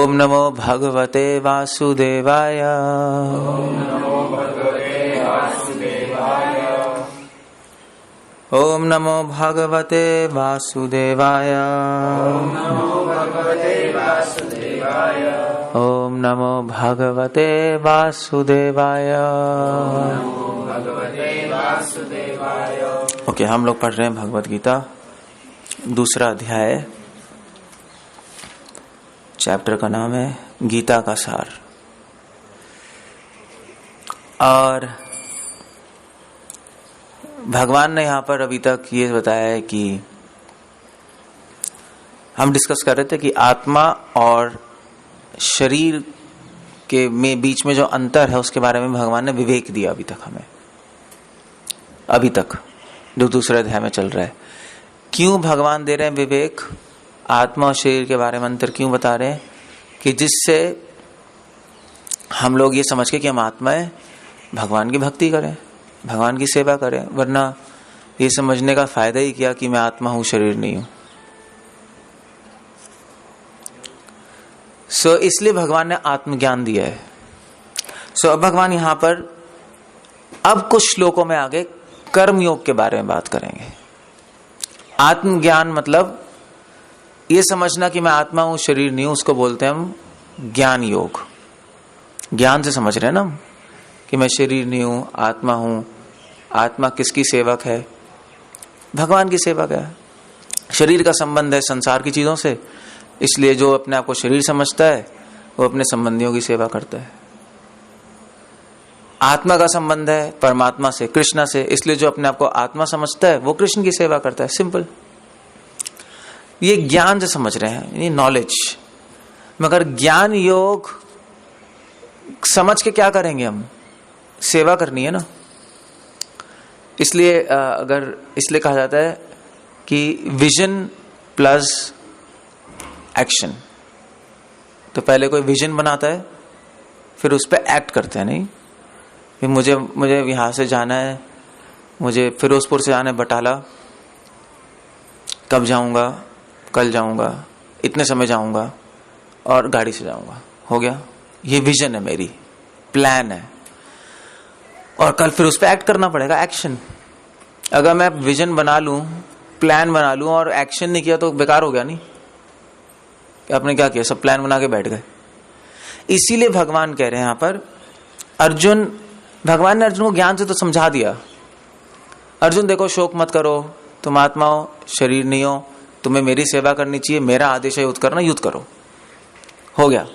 ओम नमो भगवते वासुदेवाय। ओम नमो भगवते वासुदेवाय। ओम नमो भगवते वासुदेवाय। ओके, हम लोग पढ़ रहे हैं भगवत गीता, दूसरा अध्याय। चैप्टर का नाम है गीता का सार। और भगवान ने यहां पर अभी तक ये बताया है कि हम डिस्कस कर रहे थे कि आत्मा और शरीर के में बीच में जो अंतर है उसके बारे में भगवान ने विवेक दिया अभी तक हमें, अभी तक जो दूसरे अध्याय में चल रहा है। क्यों भगवान दे रहे हैं विवेक? आत्मा और शरीर के बारे में अंतर क्यों बता रहे हैं? कि जिससे हम लोग ये समझ के कि हम आत्मा है, भगवान की भक्ति करें, भगवान की सेवा करें। वरना ये समझने का फायदा ही क्या कि मैं आत्मा हूं, शरीर नहीं हूं। सो इसलिए भगवान ने आत्मज्ञान दिया है। सो अब भगवान यहां पर अब कुछ श्लोकों में आगे कर्म योग के बारे में बात करेंगे। आत्मज्ञान मतलब ये समझना कि मैं आत्मा हूं, शरीर नहीं हूं, उसको बोलते हैं हम ज्ञान योग। ज्ञान से समझ रहे हैं ना हम कि मैं शरीर नहीं हूं, आत्मा हूं। आत्मा किसकी सेवक है? भगवान की सेवक है। शरीर का संबंध है संसार की चीजों से, इसलिए जो अपने आप को शरीर समझता है वो अपने संबंधियों की सेवा करता है। आत्मा का संबंध है परमात्मा से, कृष्ण से, इसलिए जो अपने आप को आत्मा समझता है वो कृष्ण की सेवा करता है। सिंपल। ये ज्ञान से समझ रहे हैं, यानी नॉलेज। मगर ज्ञान योग समझ के क्या करेंगे हम? सेवा करनी है ना। इसलिए इसलिए कहा जाता है कि विजन प्लस एक्शन। तो पहले कोई विजन बनाता है, फिर उस पर एक्ट करते हैं। नहीं, फिर मुझे यहां से जाना है, मुझे फिरोजपुर से जाना है बटाला, कब जाऊंगा? कल जाऊंगा, इतने समय जाऊंगा और गाड़ी से जाऊंगा। हो गया, ये विजन है, मेरी प्लान है। और कल फिर उस पर एक्ट करना पड़ेगा, एक्शन। अगर मैं विजन बना लूं, प्लान बना लूं और एक्शन नहीं किया तो बेकार हो गया। नहीं, आपने क्या किया? सब प्लान बना के बैठ गए। इसीलिए भगवान कह रहे हैं यहां पर, भगवान ने अर्जुन को ज्ञान से तो समझा दिया। अर्जुन देखो, शोक मत करो, तुम आत्मा हो, शरीर नहीं हो, तुम्हें मेरी सेवा करनी चाहिए, मेरा आदेश है युद्ध करना, युद्ध करो। हो गया।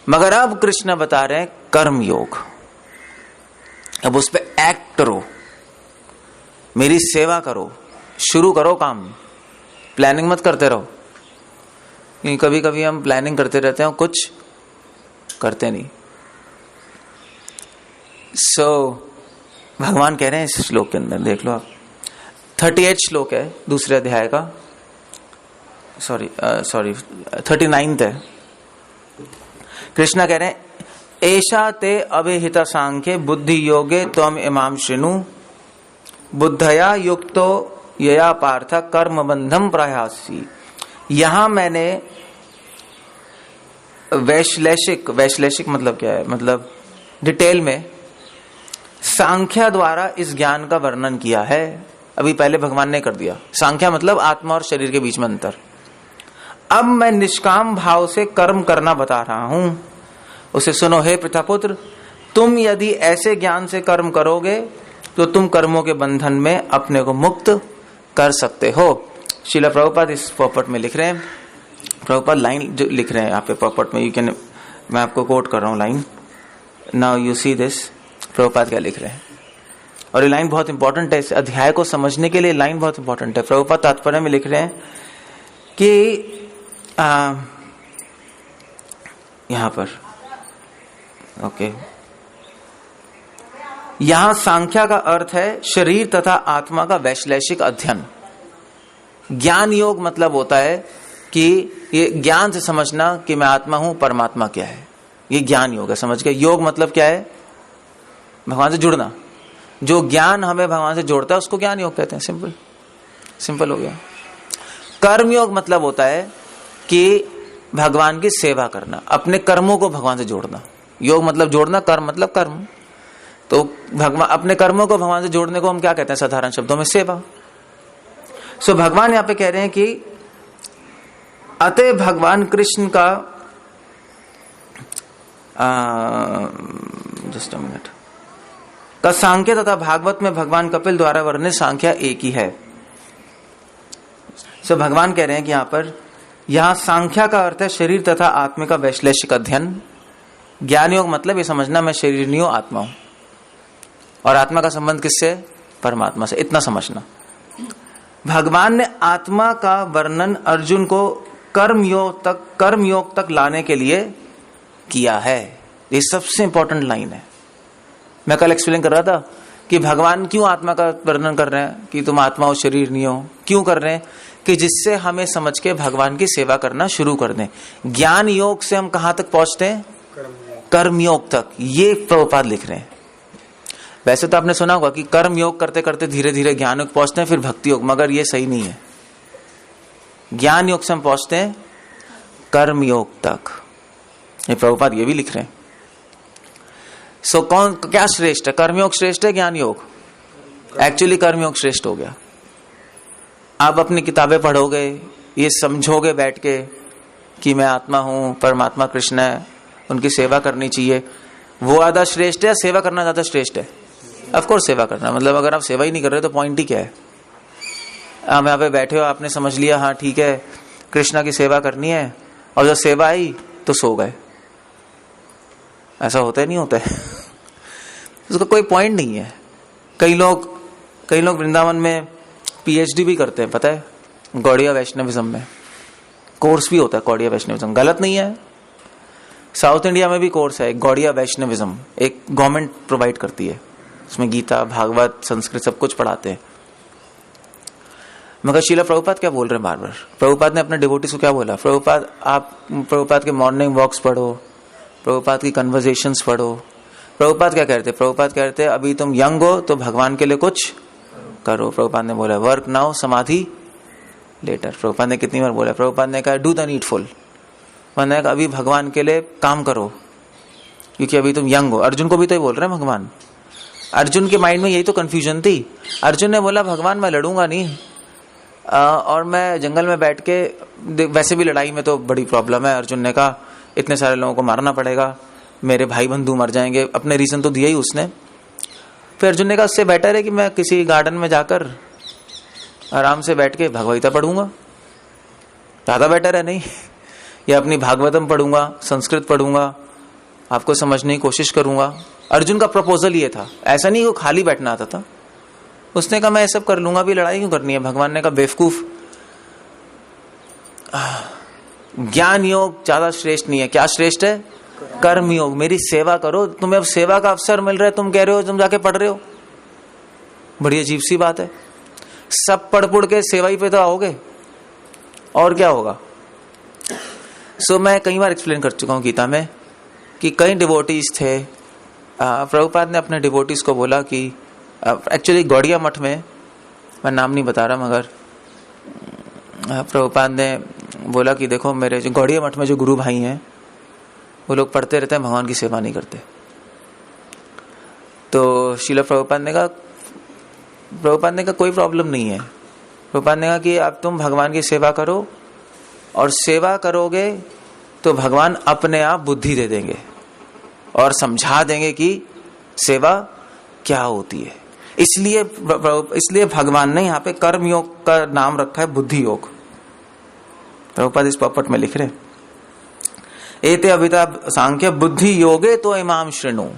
मगर अब कृष्ण बता रहे हैं कर्म योग। अब उस पर एक्ट करो, मेरी सेवा करो, शुरू करो काम। प्लानिंग मत करते रहो। कभी कभी हम प्लानिंग करते रहते हैं, कुछ करते नहीं। भगवान कह रहे हैं इस श्लोक के अंदर, देख लो आप, 38 श्लोक है दूसरे अध्याय का, सॉरी 39 है। कृष्णा कह रहे हैं, ऐशा ते अभिहित सांख्ये बुद्धि योगे त्वम इमाम शृणु बुद्धया युक्तो यया पार्थ कर्म बंधम प्रयासी। यहां मैंने वैश्लेषिक मतलब क्या है? मतलब डिटेल में सांख्या द्वारा इस ज्ञान का वर्णन किया है। अभी पहले भगवान ने कर दिया। सांख्या मतलब आत्मा और शरीर के बीच में अंतर। अब मैं निष्काम भाव से कर्म करना बता रहा हूं। उसे सुनो हे प्रथापुत्र, तुम यदि ऐसे ज्ञान से कर्म करोगे तो तुम कर्मों के बंधन में अपने को मुक्त कर सकते हो। श्रील प्रभुपाद इस पॉपट में लिख रहे हैं, प्रभुपाद लाइन जो लिख रहे हैं यहाँ पे पॉपट में, मैं आपको कोट कर रहा हूं line. Now you see this, Prabhupada क्या लिख रहे हैं। और ये लाइन बहुत इंपॉर्टेंट है, इस अध्याय को समझने के लिए लाइन बहुत इंपॉर्टेंट है। प्रभुपाद तात्पर्य में लिख रहे हैं कि यहां पर ओके, यहां सांख्या का अर्थ है शरीर तथा आत्मा का वैश्लेषिक अध्ययन। ज्ञान योग मतलब होता है कि ये ज्ञान से समझना कि मैं आत्मा हूं, परमात्मा क्या है, ये ज्ञान योग है। समझ गए? योग मतलब क्या है? भगवान से जुड़ना। जो ज्ञान हमें भगवान से जोड़ता है उसको ज्ञान योग कहते हैं। सिंपल हो गया। कर्म योग मतलब होता है कि भगवान की सेवा करना, अपने कर्मों को भगवान से जोड़ना। योग मतलब जोड़ना, कर्म मतलब कर्म। तो भगवान, अपने कर्मों को भगवान से जोड़ने को हम क्या कहते हैं साधारण शब्दों में? सेवा। सो भगवान यहां पे कह रहे हैं कि अतः भगवान कृष्ण का जस्ट अ मिनट का सांख्य तथा भागवत में भगवान कपिल द्वारा वर्णित सांख्या एक ही है। सो भगवान कह रहे हैं कि यहां सांख्या का अर्थ है शरीर तथा आत्मा का वैश्लेषिक अध्ययन। ज्ञान योग मतलब ये समझना मैं शरीर नहीं हूं, आत्मा हूं, और आत्मा का संबंध किससे? परमात्मा से। इतना समझना। भगवान ने आत्मा का वर्णन अर्जुन को कर्म योग तक लाने के लिए किया है। ये सबसे इंपॉर्टेंट लाइन है। मैं कल एक्सप्लेन कर रहा था कि भगवान क्यों आत्मा का वर्णन कर रहे हैं कि तुम आत्मा हो, शरीर नहीं हो। क्यों कर रहे हैं? कि जिससे हमें समझ के भगवान की सेवा करना शुरू कर दें। ज्ञान योग से हम कहां तक पहुंचते हैं? कर्म योग तक। ये प्रभुपाद लिख रहे हैं। वैसे तो आपने सुना होगा कि कर्म योग करते करते धीरे धीरे ज्ञान योग पहुंचते हैं, फिर भक्ति योग, मगर ये सही नहीं है। ज्ञान योग से हम पहुंचते हैं कर्म योग तक। ये प्रभुपाद ये भी लिख रहे हैं। सो क्या श्रेष्ठ है? कर्मयोग श्रेष्ठ है, ज्ञान योग? एक्चुअली कर्मयोग श्रेष्ठ हो गया। आप अपनी किताबें पढ़ोगे, ये समझोगे बैठ के कि मैं आत्मा हूं, परमात्मा कृष्ण है, उनकी सेवा करनी चाहिए, वो ज्यादा श्रेष्ठ है, सेवा करना ज्यादा श्रेष्ठ है? ऑफ कोर्स सेवा करना। मतलब अगर आप सेवा ही नहीं कर रहे तो पॉइंट ही क्या है? आप यहाँ पे बैठे हो, आपने समझ लिया हाँ ठीक है कृष्णा की सेवा करनी है, और जब सेवा आई तो सो गए। ऐसा होता है? नहीं होता है। उसका कोई पॉइंट नहीं है। कई लोग वृंदावन में पीएचडी भी करते हैं, पता है, गौड़िया वैष्णविज्म में। कोर्स भी होता है गौड़िया वैष्णविज्म, गलत नहीं है। साउथ इंडिया में भी कोर्स है गौड़िया वैष्णविज्म, एक गवर्नमेंट प्रोवाइड करती है। उसमें गीता, भागवत, संस्कृत सब कुछ पढ़ाते हैं। मगर श्रील प्रभुपाद क्या बोल रहे हैं बार बार? प्रभुपाद ने अपने डिवोटीज को क्या बोला? प्रभुपाद के मॉर्निंग वॉक्स पढ़ो, प्रभुपाद की कन्वर्सेशंस पढ़ो। प्रभुपाद क्या कहते? प्रभुपाद कहते अभी तुम यंग हो तो भगवान के लिए कुछ करो। प्रभुपाद ने बोला वर्क नाउ, समाधि लेटर। प्रभुपाद ने कितनी बार बोला? प्रभुपाद ने कहा डू द नीडफुल, मैंने कहा अभी भगवान के लिए काम करो क्योंकि अभी तुम यंग हो। अर्जुन को भी तो ये बोल रहे हैं भगवान। अर्जुन के माइंड में यही तो कंफ्यूजन थी। अर्जुन ने बोला भगवान मैं लड़ूंगा नहीं, और मैं जंगल में बैठ के, वैसे भी लड़ाई में तो बड़ी प्रॉब्लम है। अर्जुन ने कहा इतने सारे लोगों को मारना पड़ेगा, मेरे भाई बंधु मर जाएंगे। अपने रीजन तो दिया ही उसने। फिर अर्जुन ने कहा उससे बेटर है कि मैं किसी गार्डन में जाकर आराम से बैठ के भगवगीता पढ़ूंगा, ज्यादा बेटर है नहीं? या अपनी भागवतम पढ़ूंगा, संस्कृत पढ़ूंगा, आपको समझने की कोशिश करूंगा। अर्जुन का प्रपोजल ये था, ऐसा नहीं वो खाली बैठना आता था। उसने कहा मैं ये सब कर लूंगा, भी लड़ाई क्यों करनी है? भगवान ने कहा बेवकूफ, ज्ञान योग ज्यादा श्रेष्ठ नहीं है। क्या श्रेष्ठ है? कर्म योग। मेरी सेवा करो। तुम्हें अब सेवा का अवसर मिल रहा है, तुम कह रहे हो तुम जाके पढ़ रहे हो। बड़ी अजीब सी बात है। सब पढ़ के सेवा ही पे तो आओगे, और क्या होगा? सो मैं कई बार एक्सप्लेन कर चुका हूं गीता में कि कई डिवोटीज थे। प्रभुपाद ने अपने डिवोटीज को बोला कि एक्चुअली गौड़िया मठ में, मैं नाम नहीं बता रहा, मगर प्रभुपाद ने बोला कि देखो मेरे जो गौड़िया मठ में जो गुरु भाई हैं वो लोग पढ़ते रहते हैं, भगवान की सेवा नहीं करते। तो श्रील प्रभुपाद ने कहा कोई प्रॉब्लम नहीं है। प्रभुपाद ने कहा कि अब तुम भगवान की सेवा करो, और सेवा करोगे तो भगवान अपने आप बुद्धि दे देंगे और समझा देंगे कि सेवा क्या होती है। इसलिए भगवान ने यहाँ पे कर्म योग का नाम रखा है बुद्धि योग। प्रभुपाद इस पॉपट में लिख रहे एते अभिता सांख्य बुद्धि योगे तो इमाम श्रेणु।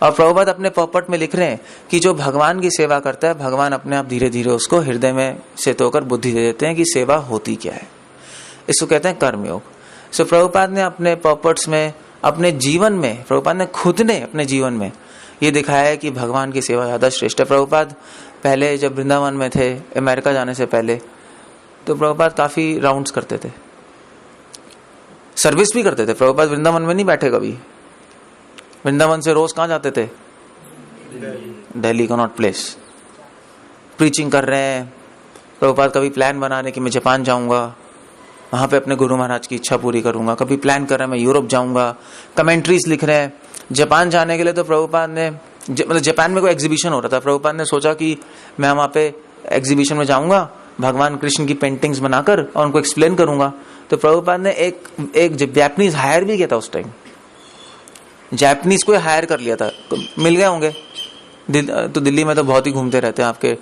और प्रभुपाद अपने पॉपट में लिख रहे हैं कि जो भगवान की सेवा करता है, भगवान अपने आप धीरे धीरे उसको हृदय में स्थित होकर बुद्धि दे देते हैं कि सेवा होती क्या है। इसको कहते हैं कर्मयोग। सो प्रभुपाद ने अपने पॉपट्स में, अपने जीवन में, प्रभुपाद ने खुद ने अपने जीवन में ये दिखाया है कि भगवान की सेवा ज्यादा श्रेष्ठ है। प्रभुपाद पहले जब वृंदावन में थे, अमेरिका जाने से पहले, तो प्रभुपाद काफी राउंड्स करते थे, सर्विस भी करते थे। प्रभुपाद वृंदावन में नहीं बैठे कभी। वृंदावन से रोज कहां जाते थे? Delhi, Connaught place. प्रीचिंग कर रहे हैं। प्रभुपाद कभी प्लान बना रहे कि मैं जापान जाऊंगा, वहां पे अपने गुरु महाराज की इच्छा पूरी करूंगा। कभी प्लान कर रहे हैं मैं यूरोप जाऊंगा, कमेंट्रीज लिख रहे हैं। जापान जाने के लिए तो प्रभुपाद ने मतलब जापान में कोई एग्जीबिशन हो रहा था, प्रभुपाद ने सोचा कि मैं वहां पे एग्जीबिशन में जाऊंगा, भगवान कृष्ण की पेंटिंग्स बनाकर और उनको एक्सप्लेन करूंगा। तो प्रभुपाद ने एक जापानीज हायर भी किया था उस टाइम, जापानीज को हायर कर लिया था, मिल गए होंगे। तो दिल्ली में तो बहुत ही घूमते रहते हैं, आपके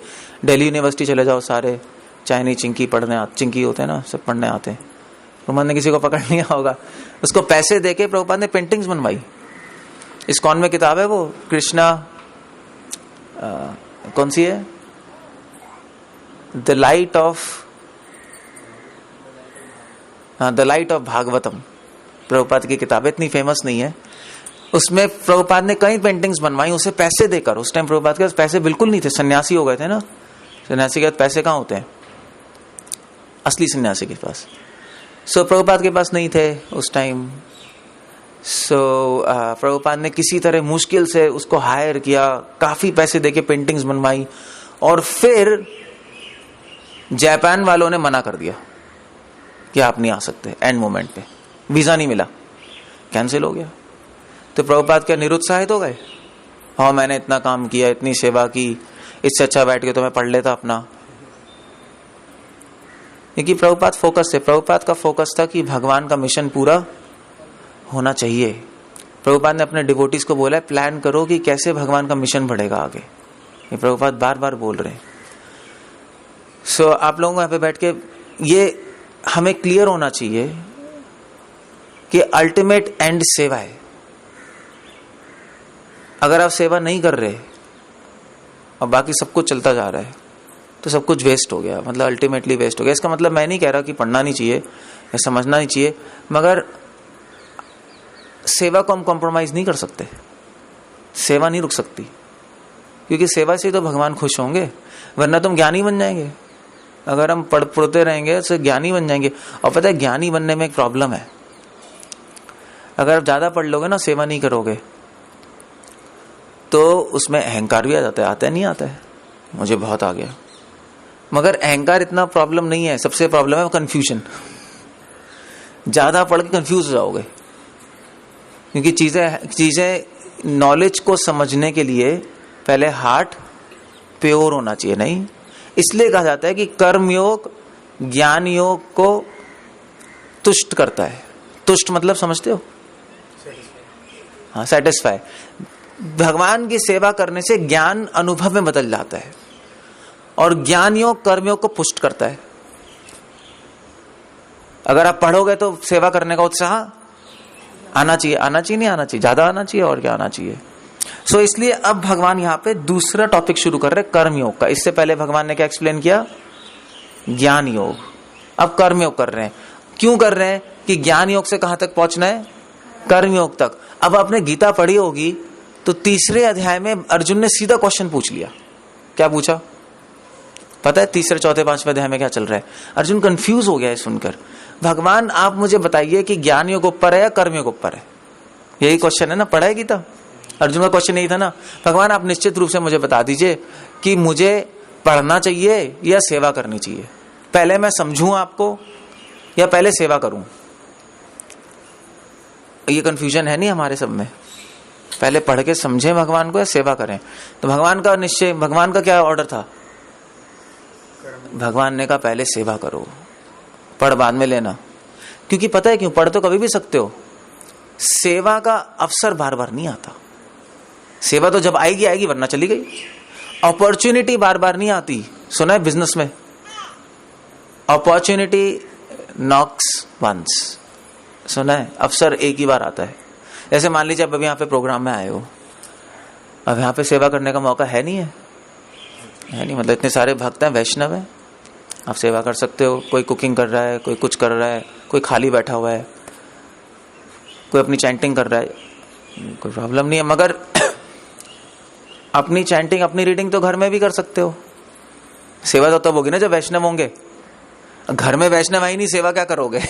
दिल्ली यूनिवर्सिटी चले जाओ, सारे चाइनीज चिंकी पढ़ने चिंकी होते हैं ना, सब पढ़ने आते हैं। प्रभुपाद ने किसी को पकड़ लिया होगा, उसको पैसे देके प्रभुपाद ने पेंटिंग्स बनवाई। इस्कॉन में किताब है वो, कृष्णा कौन सी है, the light of Bhagavatam, Prabhupada की किताब है, इतनी फेमस नहीं है। उसमें प्रभुपाद ने कई पेंटिंग्स बनवाई उसे पैसे देकर। उस टाइम प्रभुपाद के पास पैसे बिल्कुल नहीं थे, सन्यासी हो गए थे ना, सन्यासी के पास पैसे कहाँ होते हैं असली सन्यासी के पास। सो प्रभुपाद के पास नहीं थे उस टाइम। सो प्रभुपाद ने किसी तरह मुश्किल से उसको हायर किया, काफी पैसे देके पेंटिंग्स बनवाई, और फिर जापान वालों ने मना कर दिया कि आप नहीं आ सकते। एंड मोमेंट पे वीजा नहीं मिला, कैंसिल हो गया। तो प्रभुपाद क्या निरुत्साहित हो गए? हाँ, मैंने इतना काम किया, इतनी सेवा की, इससे अच्छा बैठ के तो मैं पढ़ लेता अपना। क्योंकि प्रभुपाद फोकस थे, प्रभुपाद का फोकस था कि भगवान का मिशन पूरा होना चाहिए। प्रभुपाद ने अपने डिवोटीज को बोला प्लान करो कि कैसे भगवान का मिशन बढ़ेगा आगे। ये प्रभुपाद बार बार बोल रहे हैं। सो आप लोगों को यहाँ पे बैठ के ये हमें क्लियर होना चाहिए कि अल्टीमेट एंड सेवा है। अगर आप सेवा नहीं कर रहे और बाकी सब कुछ चलता जा रहा है तो सब कुछ वेस्ट हो गया, मतलब अल्टीमेटली वेस्ट हो गया। इसका मतलब मैं नहीं कह रहा कि पढ़ना नहीं चाहिए या समझना नहीं चाहिए, मगर सेवा को हम कॉम्प्रोमाइज नहीं कर सकते। सेवा नहीं रुक सकती, क्योंकि सेवा से तो भगवान खुश होंगे, वरना तो हम ज्ञानी बन जाएंगे। अगर हम पढ़ते रहेंगे तो ज्ञानी बन जाएंगे। और पता है ज्ञानी बनने में एक प्रॉब्लम है, अगर आप ज्यादा पढ़ लोगे ना, सेवा नहीं करोगे, तो उसमें अहंकार भी आ जाता है। आता है नहीं आता है, मुझे बहुत आ गया। मगर अहंकार इतना प्रॉब्लम नहीं है, सबसे प्रॉब्लम है कंफ्यूजन। ज्यादा पढ़ के कंफ्यूज हो जाओगे, क्योंकि चीजें नॉलेज को समझने के लिए पहले हार्ट प्योर होना चाहिए। नहीं, इसलिए कहा जाता है कि कर्म योग ज्ञान योग को तुष्ट करता है। तुष्ट मतलब समझते हो? हाँ, सेटिस्फाई। भगवान की सेवा करने से ज्ञान अनुभव में बदल जाता है, और ज्ञान योग कर्मयोग को पुष्ट करता है। अगर आप पढ़ोगे तो सेवा करने का उत्साह आना चाहिए। आना चाहिए नहीं आना चाहिए, ज्यादा आना चाहिए, और क्या आना चाहिए। सो इसलिए अब भगवान यहाँ पे दूसरा टॉपिक शुरू कर रहे हैं, कर्म योग का। इससे पहले भगवान ने क्या एक्सप्लेन किया? ज्ञान योग। अब कर्म योग कर रहे हैं। क्यों कर रहे हैं? कि ज्ञान योग से कहां तक पहुंचना है? कर्म योग तक। अब आपने गीता पढ़ी होगी तो तीसरे अध्याय में अर्जुन ने सीधा क्वेश्चन पूछ लिया। क्या पूछा पता है? तीसरे चौथे पांचवें अध्याय में क्या चल रहा है? अर्जुन कंफ्यूज हो गया है सुनकर। भगवान आप मुझे बताइए कि ज्ञान योग ऊपर है या कर्म योग ऊपर है? यही क्वेश्चन है ना, पढ़ा है गीता? अर्जुन का क्वेश्चन यही था ना, भगवान आप निश्चित रूप से मुझे बता दीजिए कि मुझे पढ़ना चाहिए या सेवा करनी चाहिए। पहले मैं समझूं आपको या पहले सेवा करूं? ये कंफ्यूजन है नहीं हमारे सब में। पहले पढ़ के समझें भगवान को या सेवा करें? तो भगवान का निश्चय, भगवान का क्या ऑर्डर था? भगवान ने कहा पहले सेवा करो, पढ़ बाद में लेना। क्योंकि पता है क्यों? पढ़ तो कभी भी सकते हो, सेवा का अवसर बार बार नहीं आता। सेवा तो जब आएगी आएगी, वरना चली गई। अपॉर्चुनिटी बार बार नहीं आती। सुना है बिजनेस में, अपॉर्चुनिटी नॉक्स वंस। सुना है? अवसर एक ही बार आता है। जैसे मान लीजिए अब अभी यहाँ पे प्रोग्राम में आए हो, अब यहाँ पे सेवा करने का मौका है नहीं मतलब इतने सारे भक्त हैं, वैष्णव हैं, आप सेवा कर सकते हो। कोई कुकिंग कर रहा है, कोई कुछ कर रहा है, कोई खाली बैठा हुआ है, कोई अपनी चैंटिंग कर रहा है, कोई प्रॉब्लम नहीं है। मगर अपनी चैंटिंग, अपनी रीडिंग तो घर में भी कर सकते हो। सेवा तो तब होगी ना जब वैष्णव होंगे। घर में वैष्णव आई नहीं, सेवा क्या करोगे?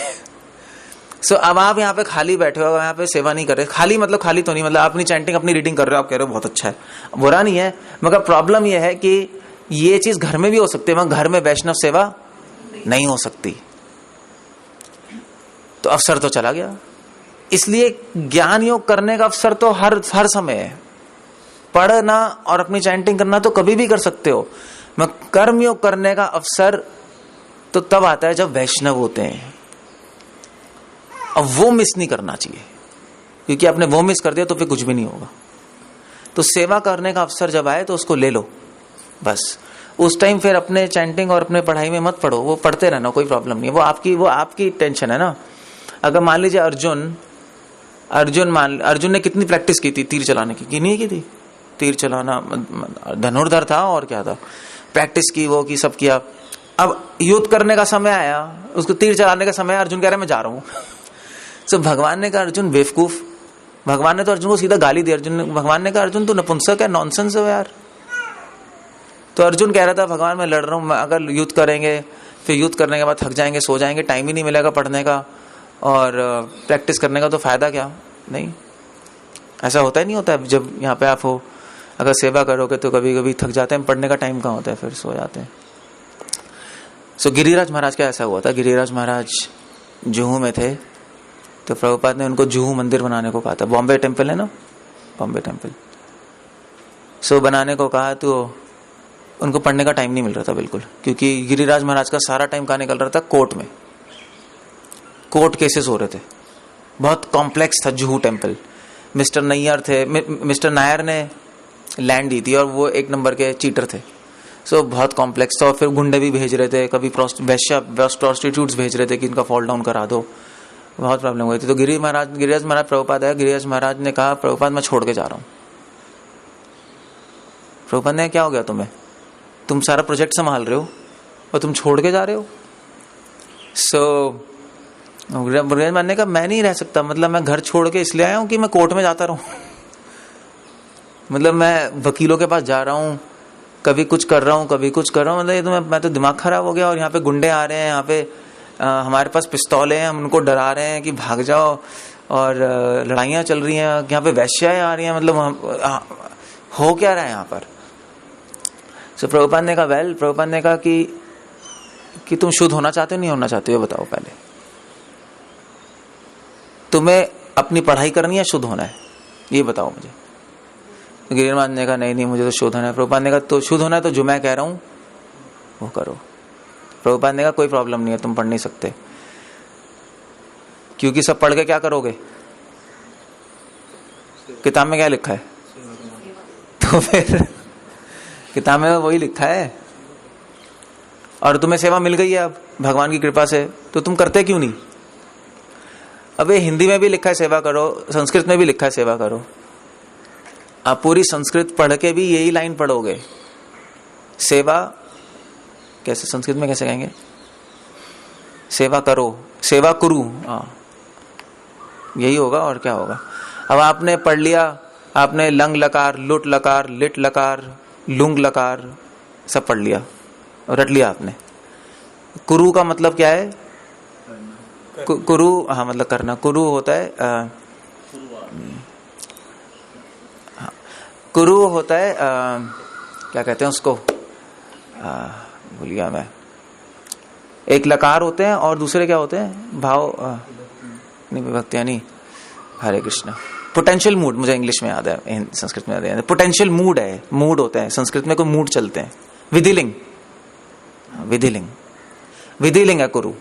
सो अब आप यहाँ पे खाली बैठे हो, यहाँ पे सेवा नहीं कर रहे। खाली मतलब खाली तो नहीं, मतलब आप अपनी चैंटिंग, अपनी रीडिंग कर रहे हो, आप कह रहे हो बहुत अच्छा है, बुरा नहीं है। मगर प्रॉब्लम यह है कि ये चीज घर में भी हो सकती है, मगर घर में वैष्णव सेवा नहीं हो सकती। तो अवसर तो चला गया। इसलिए ज्ञान योग करने का अवसर तो हर समय है। पढ़ना और अपनी चैंटिंग करना तो कभी भी कर सकते हो, मैं कर्म योग करने का अवसर तो तब आता है जब वैष्णव होते हैं। अब वो मिस नहीं करना चाहिए, क्योंकि आपने वो मिस कर दिया तो फिर कुछ भी नहीं होगा। तो सेवा करने का अवसर जब आए तो उसको ले लो बस। उस टाइम फिर अपने चैंटिंग और अपने पढ़ाई में मत पढ़ो, वो पढ़ते रहना, कोई प्रॉब्लम नहीं है। वो आपकी टेंशन है ना। अगर मान लीजिए अर्जुन ने कितनी प्रैक्टिस की थी तीर चलाने की नहीं की थी? तीर चलाना, धनुर्धर था और क्या था, प्रैक्टिस की, वो की, सब किया। अब युद्ध करने का समय आया, उसको तीर चलाने का समय, अर्जुन कह रहा है मैं जा रहा हूं। तो भगवान ने कहा अर्जुन बेवकूफ। भगवान ने तो अर्जुन को सीधा गाली दी। भगवान ने कहा अर्जुन तू नपुंसक है, नॉनसेंस है यार। तो अर्जुन कह रहा था भगवान मैं लड़ रहा हूं, अगर युद्ध करेंगे फिर युद्ध करने के बाद थक जाएंगे, सो जाएंगे, टाइम ही नहीं मिलेगा पढ़ने का और प्रैक्टिस करने का, तो फायदा क्या? नहीं, ऐसा होता ही नहीं होता है। जब यहाँ पे आप हो, अगर सेवा करोगे तो कभी कभी थक जाते हैं, पढ़ने का टाइम कहाँ होता है, फिर सो जाते हैं। सो गिरिराज महाराज का ऐसा हुआ था। गिरिराज महाराज जुहू में थे, तो प्रभुपाद ने उनको जुहू मंदिर बनाने को कहा था। बॉम्बे टेम्पल है ना, बॉम्बे टेम्पल, सो बनाने को कहा। तो उनको पढ़ने का टाइम नहीं मिल रहा था बिल्कुल, क्योंकि गिरिराज महाराज का सारा टाइम कहाँ निकल रहा था? कोर्ट में। कोर्ट केसेस हो रहे थे, बहुत कॉम्प्लेक्स था जुहू टेम्पल। मिस्टर नायर ने लैंड दी थी और वो एक नंबर के चीटर थे। सो बहुत कॉम्प्लेक्स था, और फिर गुंडे भी भेज रहे थे, कभी प्रोस्टिट्यूट्स भेज रहे थे कि इनका फॉल डाउन करा दो, बहुत प्रॉब्लम हुई थी। तो गिरिराज महाराज प्रभुपाद आया। गिरिराज महाराज ने कहा प्रभुपाद मैं छोड़ के जा रहा हूं। प्रभुपाद ने क्या हो गया तुम्हें, तुम सारा प्रोजेक्ट संभाल रहे हो और तुम छोड़ के जा रहे हो? गिरिराज महाराज ने कहा मैं नहीं रह सकता, मतलब मैं घर छोड़ के इसलिए आया हूं कि मैं कोर्ट में जाता रहूं। मतलब मैं वकीलों के पास जा रहा हूं, कभी कुछ कर रहा हूं, कभी कुछ कर रहा हूं, मतलब ये तो मैं तो दिमाग खराब हो गया। और यहाँ पे गुंडे आ रहे हैं, यहाँ पे हमारे पास पिस्तौलें हैं, हम उनको डरा रहे हैं कि भाग जाओ, और लड़ाइयां चल रही हैं, यहाँ पे वैश्याएं आ रही हैं, मतलब हो क्या रहा है यहाँ पर? सो प्रभुपाद ने कहा कि तुम शुद्ध होना चाहते हो नहीं होना चाहते हो, बताओ पहले। तुम्हें अपनी पढ़ाई करनी है, शुद्ध होना है, ये बताओ मुझे। तो गिरिराज ने कहा नहीं मुझे तो शुद्ध होना है। प्रभुपाद ने कहा तो शुद्ध होना है तो जो मैं कह रहा हूं वो करो। प्रभुपाद ने कहा कोई प्रॉब्लम नहीं है, तुम पढ़ नहीं सकते, क्योंकि सब पढ़ के क्या करोगे? किताब में क्या लिखा है? तो फिर किताब में वही लिखा है, और तुम्हें सेवा मिल गई है अब भगवान की कृपा से, तो तुम करते क्यों नहीं? अबे हिंदी में भी लिखा है सेवा करो, संस्कृत में भी लिखा है सेवा करो। आप पूरी संस्कृत पढ़ के भी यही लाइन पढ़ोगे, सेवा कैसे, संस्कृत में कैसे कहेंगे? सेवा करो, सेवा कुरु, यही होगा और क्या होगा। अब आपने पढ़ लिया, आपने लंग लकार, लुट लकार, लिट लकार, लुंग लकार सब पढ़ लिया और रट लिया आपने। कुरु का मतलब क्या है? कुरु, हाँ मतलब करना। कुरु होता है कुरु होता है क्या कहते हैं उसको, भूल गया मैं। एक लकार होते हैं और दूसरे क्या होते हैं? भाव नहीं, विभक्तियां नहीं। हरे कृष्ण। पोटेंशियल मूड, मुझे इंग्लिश में याद है, संस्कृत में याद है। पोटेंशियल मूड है, मूड होते हैं संस्कृत में, कोई मूड चलते हैं। विधिलिंग, विधिलिंग, विधिलिंग है कुरु।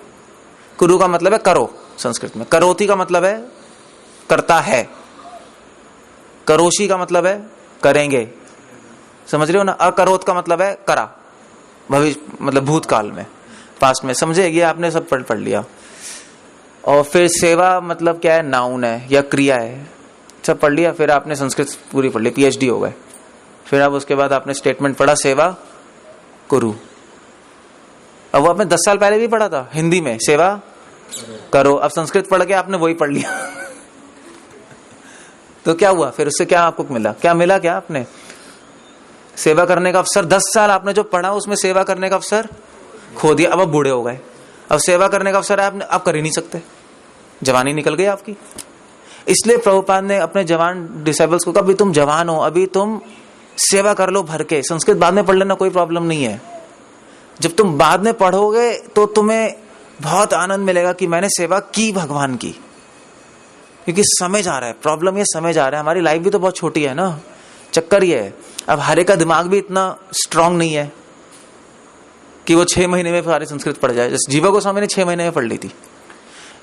कुरु का मतलब है करो संस्कृत में। करोति का मतलब है करता है। करोशी का मतलब है करेंगे, समझ रहे हो ना। अकरोत का मतलब है करा, भविष्य मतलब भूतकाल में, पास्ट में, समझे? ये आपने सब पढ़ लिया। और फिर सेवा मतलब क्या है? नाउन है या क्रिया है, सब पढ़ लिया। फिर आपने संस्कृत पूरी पढ़ ली, पीएचडी हो गए। फिर अब उसके बाद आपने स्टेटमेंट पढ़ा सेवा कुरु। अब वो आपने 10 साल पहले भी पढ़ा था हिंदी में, सेवा करो। अब संस्कृत पढ़ के आपने वही पढ़ लिया। तो क्या हुआ फिर? उससे क्या आपको मिला? क्या मिला? क्या आपने सेवा करने का अवसर, 10 साल आपने जो पढ़ा उसमें सेवा करने का अवसर खो दिया। अब आप बूढ़े हो गए, अब सेवा करने का अवसर है, आपने आप कर ही नहीं सकते, जवानी निकल गई आपकी। इसलिए प्रभुपाद ने अपने जवान डिसेबल्स को कहा अभी तुम जवान हो, अभी तुम सेवा कर लो भर के, संस्कृत बाद में पढ़ लेना, कोई प्रॉब्लम नहीं है। जब तुम बाद में पढ़ोगे तो तुम्हें बहुत आनंद मिलेगा कि मैंने सेवा की भगवान की, क्योंकि समय जा रहा है। प्रॉब्लम ये समय जा रहा है, हमारी लाइफ भी तो बहुत छोटी है ना, चक्कर ये है। अब हरे का दिमाग भी इतना स्ट्रांग नहीं है कि वो 6 महीने में सारी संस्कृत पढ़ जाए। जैसे जीवा गोस्वामी ने 6 महीने में पढ़ ली थी।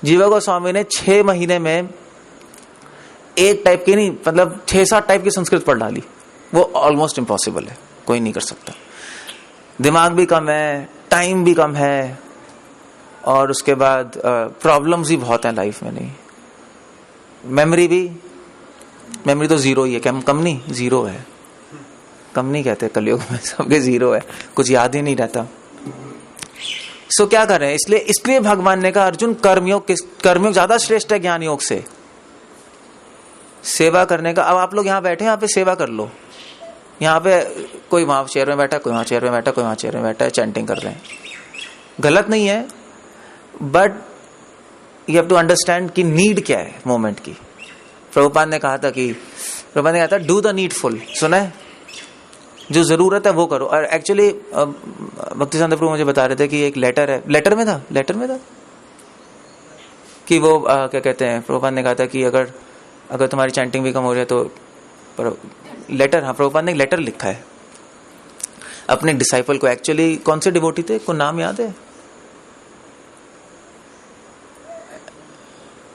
जीवा गोस्वामी ने 6 महीने में एक टाइप की नहीं, मतलब 6-7 टाइप की संस्कृत पढ़ डाली। वो ऑलमोस्ट इम्पॉसिबल है, कोई नहीं कर सकता। दिमाग भी कम है, टाइम भी कम है, और उसके बाद प्रॉब्लम्स भी बहुत हैं लाइफ में। नहीं, मेमोरी तो जीरो ही है, कम नहीं, जीरो है। कम नहीं कहते कलयुग में, सबके जीरो है, कुछ याद ही नहीं रहता। सो क्या कर रहे हैं? इसलिए भगवान ने कहा अर्जुन कर्मयोग ज्यादा श्रेष्ठ है ज्ञान योग से, सेवा करने का। अब आप लोग यहाँ बैठे, यहाँ पे सेवा कर लो। यहाँ पे कोई वहां चेयर में बैठा, कोई वहां चेयर में बैठा, कोई वहां चेयर में बैठा है, चैंटिंग कर रहे हैं। गलत नहीं है, but you have to understand कि नीड क्या है मोमेंट की। प्रभुपाद ने कहा था डू द नीडफुल। सुना है? जो जरूरत है वो करो। और एक्चुअली भक्तिसिद्धांत प्रभु मुझे बता रहे थे कि एक लेटर है, लेटर में था कि वो क्या कहते हैं, प्रभुपाद ने कहा था कि अगर तुम्हारी चैंटिंग भी कम हो रही है तो लेटर, हाँ, प्रभुपाद ने एक लेटर लिखा है अपने डिसाइपल को। एक्चुअली कौन से डिवोटी थे, को नाम याद है?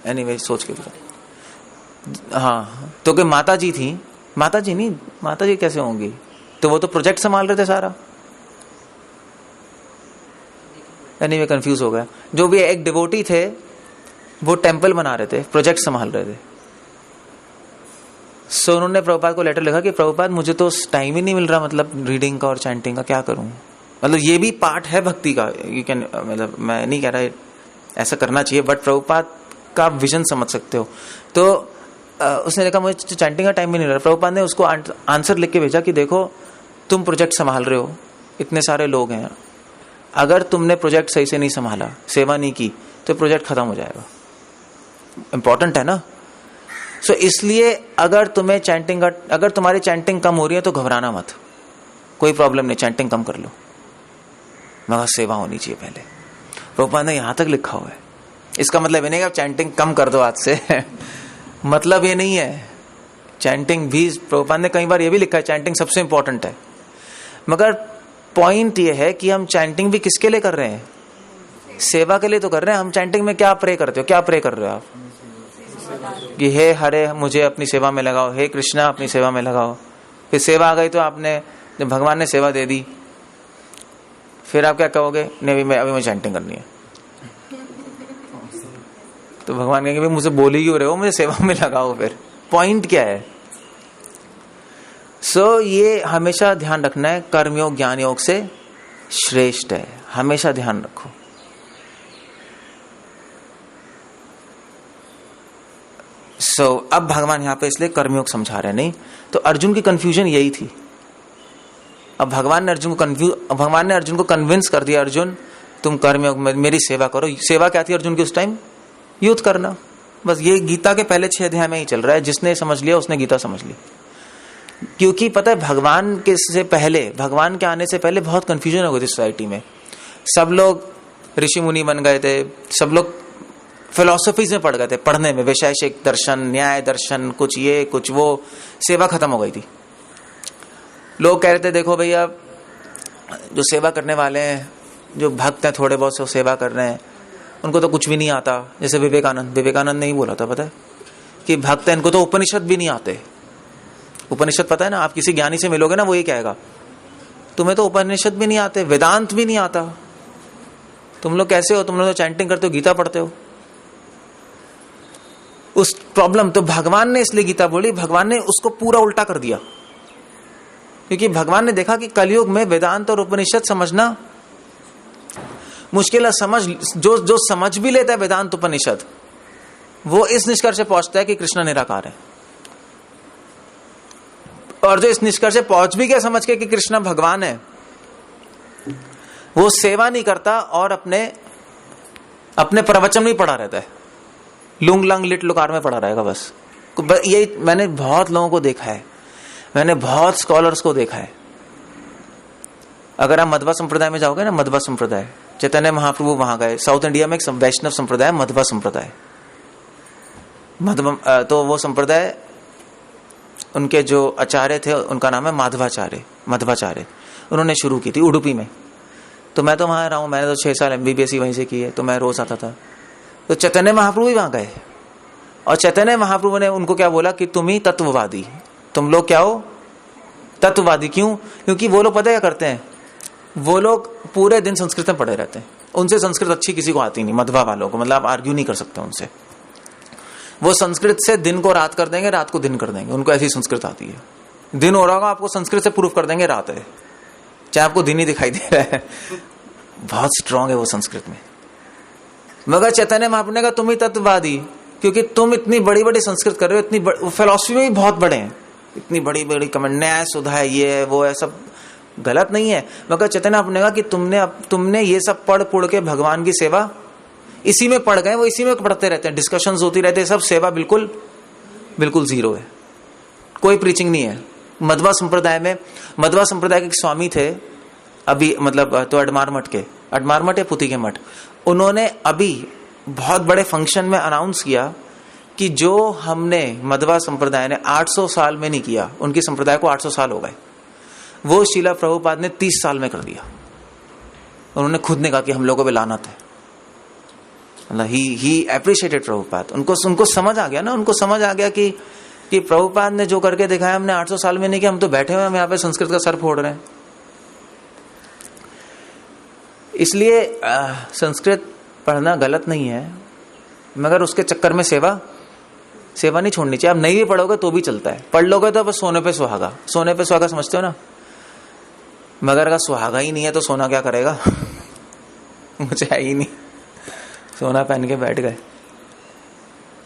एनीवे, सोच के बता। हाँ, तो कि माता जी थी, माता जी कैसे होंगी? तो वो तो प्रोजेक्ट संभाल रहे थे सारा। एनीवे, कंफ्यूज हो गया। जो भी एक डिवोटी थे वो टेंपल बना रहे थे, प्रोजेक्ट संभाल रहे थे। सो उन्होंने प्रभुपाद को लेटर लिखा कि प्रभुपाद मुझे तो टाइम ही नहीं मिल रहा, मतलब रीडिंग का और चैंटिंग का, क्या करूं? मतलब ये भी पार्ट है भक्ति का। यू कैन, मतलब मैं नहीं कह रहा ऐसा करना चाहिए, बट प्रभुपाद का विजन समझ सकते हो। तो उसने लिखा मुझे चैंटिंग का टाइम भी नहीं मिल रहा। प्रभुपाद ने उसको आंसर लिख के भेजा कि देखो तुम प्रोजेक्ट संभाल रहे हो, इतने सारे लोग हैं, अगर तुमने प्रोजेक्ट सही से नहीं संभाला, सेवा नहीं की, तो प्रोजेक्ट खत्म हो जाएगा। इंपॉर्टेंट है ना। सो इसलिए अगर तुम्हारी चैंटिंग कम हो रही है तो घबराना मत, कोई प्रॉब्लम नहीं, चैंटिंग कम कर लो, मगर सेवा होनी चाहिए पहले। प्रभुपाद ने यहां तक लिखा हुआ है। इसका मतलब ये नहीं कि आप चैंटिंग कम कर दो आज से मतलब ये नहीं है। चैंटिंग भी, प्रभुपाद ने कई बार ये भी लिखा है चैंटिंग सबसे इंपॉर्टेंट है, मगर पॉइंट ये है कि हम चैंटिंग भी किसके लिए कर रहे हैं? सेवा के लिए तो कर रहे हैं। हम चैंटिंग में क्या प्रे करते हो, क्या प्रे कर रहे हो आप? कि हे हरे मुझे अपनी सेवा में लगाओ, हे कृष्णा अपनी सेवा में लगाओ। फिर सेवा आ गई तो आपने, जब भगवान ने सेवा दे दी, फिर आप क्या कहोगे? नहीं, अभी मुझे चैंटिंग करनी है। तो भगवान कहेंगे भाई मुझे बोली क्यों रहे हो, मुझे सेवा में लगाओ। फिर पॉइंट क्या है? सो ये हमेशा ध्यान रखना है, कर्मयोग ज्ञान योग से श्रेष्ठ है, हमेशा ध्यान रखो। अब भगवान यहां पे इसलिए कर्मयोग समझा रहे, नहीं तो अर्जुन की कंफ्यूजन यही थी। अब भगवान ने अर्जुन को कन्विंस कर दिया, अर्जुन तुम कर्मयोग में मेरी सेवा करो। सेवा क्या थी अर्जुन की उस टाइम? युद्ध करना। बस ये गीता के पहले 6 अध्याय में ही चल रहा है। जिसने समझ लिया उसने गीता समझ ली। क्योंकि पता है भगवान के आने से पहले बहुत कंफ्यूजन हो गई थी सोसाइटी में। सब लोग ऋषि मुनि बन गए थे, सब लोग फिलोसफीज में पढ़ गए थे, पढ़ने में वैशेषिक दर्शन, न्याय दर्शन, कुछ ये कुछ वो। सेवा खत्म हो गई थी। लोग कह रहे थे देखो भैया, जो सेवा करने वाले हैं, जो भक्त हैं, थोड़े बहुत से सेवा कर रहे हैं, उनको तो कुछ भी नहीं आता। जैसे विवेकानंद ने ही बोला था, पता है कि भक्त है, इनको तो उपनिषद भी नहीं आते। उपनिषद पता है ना, आप किसी ज्ञानी से मिलोगे ना, वो ये कहेगा तुम्हें तो उपनिषद भी नहीं आते, वेदांत भी नहीं आता, तुम लोग कैसे हो? तुम लोग तो चैंटिंग करते हो, गीता पढ़ते हो। उस प्रॉब्लम तो भगवान ने इसलिए गीता बोली, भगवान ने उसको पूरा उल्टा कर दिया। क्योंकि भगवान ने देखा कि कलयुग में वेदांत और उपनिषद समझना मुश्किल है। जो समझ भी लेता है वेदांत उपनिषद, वो इस निष्कर्ष से पहुंचता है कि कृष्ण निराकार है। और जो इस निष्कर्ष से पहुंच भी गया समझ के कि कृष्ण भगवान है, वो सेवा नहीं करता और अपने प्रवचन में पढ़ा रहता है, लुंग लंग लिट लुकार में पढ़ा रहेगा बस। ये मैंने बहुत लोगों को देखा है, मैंने बहुत स्कॉलर्स को देखा है। अगर आप मध्वा संप्रदाय में जाओगे ना, मध्वा संप्रदाय चैतन्य महाप्रभु वहां गए। साउथ इंडिया में एक वैष्णव संप्रदाय, मध्वा संप्रदाय, तो वो संप्रदाय, उनके जो आचार्य थे उनका नाम है मध्वाचार्य। उन्होंने शुरू की थी उडुपी में। तो मैं तो वहां रहा हूं, मैंने तो 6 साल MBBS वहीं से की है, तो मैं रोज आता था। तो चैतन्य महाप्रभु भी वहां गए और चैतन्य महाप्रभु ने उनको क्या बोला कि तुम ही तत्ववादी, तुम लोग क्या हो, तत्ववादी। क्यों? क्योंकि वो लोग पता क्या करते हैं, वो लोग पूरे दिन संस्कृत में पढ़े रहते हैं, उनसे संस्कृत अच्छी किसी को आती नहीं, मध्वा वालों को, मतलब आप आर्ग्यू नहीं कर सकते उनसे। वो संस्कृत से दिन को रात कर देंगे, रात को दिन कर देंगे, उनको ऐसी संस्कृत आती है। दिन हो रहा होगा, आपको संस्कृत से प्रूफ कर देंगे रात है, चाहे आपको दिन ही दिखाई दे रहा है। बहुत स्ट्रांग है वो संस्कृत में। मगर चैतन्य महाप्रभु ने कहा तुम ही तत्ववादी, क्योंकि तुम इतनी बड़ी बड़ी संस्कृत कर रहे हो, इतनी फिलॉसफी में भी बहुत बड़े हैं, इतनी बड़ी बड़ी कमेंट, न्याय सुधा है, ये है वो है, सब गलत नहीं है। मगर चैतन्य महाप्रभु ने कहा कि तुमने ये सब पढ़ के भगवान की सेवा इसी में पढ़ गए, वो इसी में पढ़ते रहते हैं, डिस्कशंस होती रहती है, सब सेवा बिल्कुल बिल्कुल जीरो है, कोई प्रीचिंग नहीं है। मध्वा संप्रदाय के एक स्वामी थे अभी, मतलब तो अडमार मठ या पुती के मठ, उन्होंने अभी बहुत बड़े फंक्शन में अनाउंस किया कि जो हमने मध्वा संप्रदाय ने 800 साल में नहीं किया, उनकी संप्रदाय को 800 साल हो गए, वो श्रीला प्रभुपाद ने 30 साल में कर दिया। उन्होंने खुद ने कहा कि हम लोगों पे लानत है, मतलब ही एप्रिशिएटेड प्रभुपाद। उनको समझ आ गया ना, उनको समझ आ गया कि प्रभुपाद ने जो करके दिखाया हमने 800 साल में नहीं किया, हम तो बैठे हुए हम यहाँ पे संस्कृत का सर फोड़ रहे हैं। इसलिए संस्कृत पढ़ना गलत नहीं है, मगर उसके चक्कर में सेवा नहीं छोड़नी चाहिए। आप नहीं भी पढ़ोगे तो भी चलता है, पढ़ लोगे तो बस सोने पे सुहागा समझते हो ना, मगर अगर सुहागा ही नहीं है तो सोना क्या करेगा? मुझे है ही नहीं, सोना पहन के बैठ गए।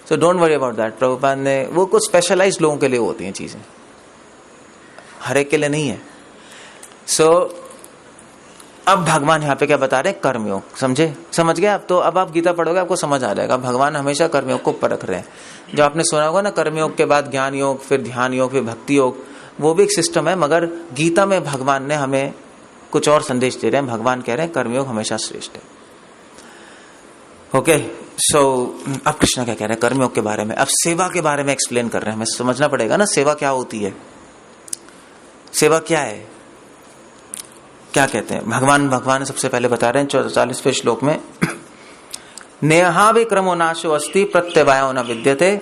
So don't worry about that. Prabhupada ने वो कुछ स्पेशलाइज्ड लोगों के लिए होती हैं चीजें, हर एक के लिए नहीं है। सो अब भगवान यहाँ पे क्या बता रहे हैं? कर्मयोग। समझ गए आप? तो अब आप गीता पढ़ोगे आपको समझ आ जाएगा, भगवान हमेशा कर्मयोग को परख रहे हैं। जो आपने सुना होगा ना, कर्मयोग के बाद ज्ञान योग, फिर ध्यान योग, फिर भक्ति योग, वो भी एक सिस्टम है, मगर गीता में भगवान ने हमें कुछ और संदेश दे रहे हैं। भगवान कह रहे हैं कर्मयोग हमेशा श्रेष्ठ है। ओके, सो अब कृष्ण क्या कह रहे हैं कर्मयोग के बारे में? अब सेवा के बारे में एक्सप्लेन कर रहे हैं। हमें समझना पड़ेगा ना सेवा क्या होती है, सेवा क्या है, क्या कहते हैं। भगवान सबसे पहले बता रहे हैं 44वें श्लोक में, नेहा विक्रमो नाशो अस्ति प्रत्यवायो न विद्यते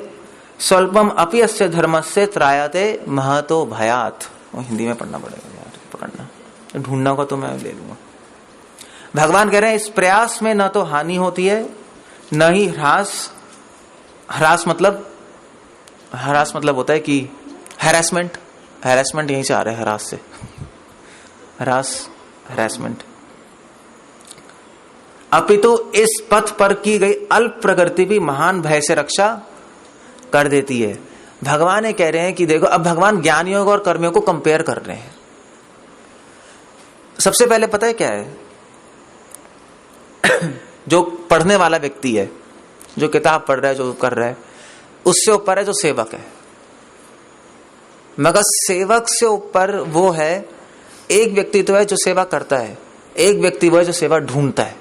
स्वल्पम अपि अस्य धर्मस्य त्रायते महतो भयात्। हिंदी में पढ़ना पड़ेगा यार, पकड़ना, ढूंढना होगा तो मैं ले लूंगा। भगवान कह रहे हैं इस प्रयास में न तो हानि होती है न ही ह्रास मतलब होता है कि हैरेसमेंट यहीं से आ रहा है, हरास से, हैरेसमेंट। अपितु इस पथ पर की गई अल्प प्रगति भी महान भय से रक्षा कर देती है। भगवान ये कह रहे हैं कि देखो, अब भगवान ज्ञान योग और कर्मयोग को कंपेयर कर रहे हैं। सबसे पहले पता है क्या है, जो पढ़ने वाला व्यक्ति है, जो किताब पढ़ रहा है, जो कर रहा है, उससे ऊपर है जो सेवक है। मगर सेवक से ऊपर वो है, एक व्यक्ति तो है जो सेवा करता है, एक व्यक्ति वो है जो सेवा ढूंढता है।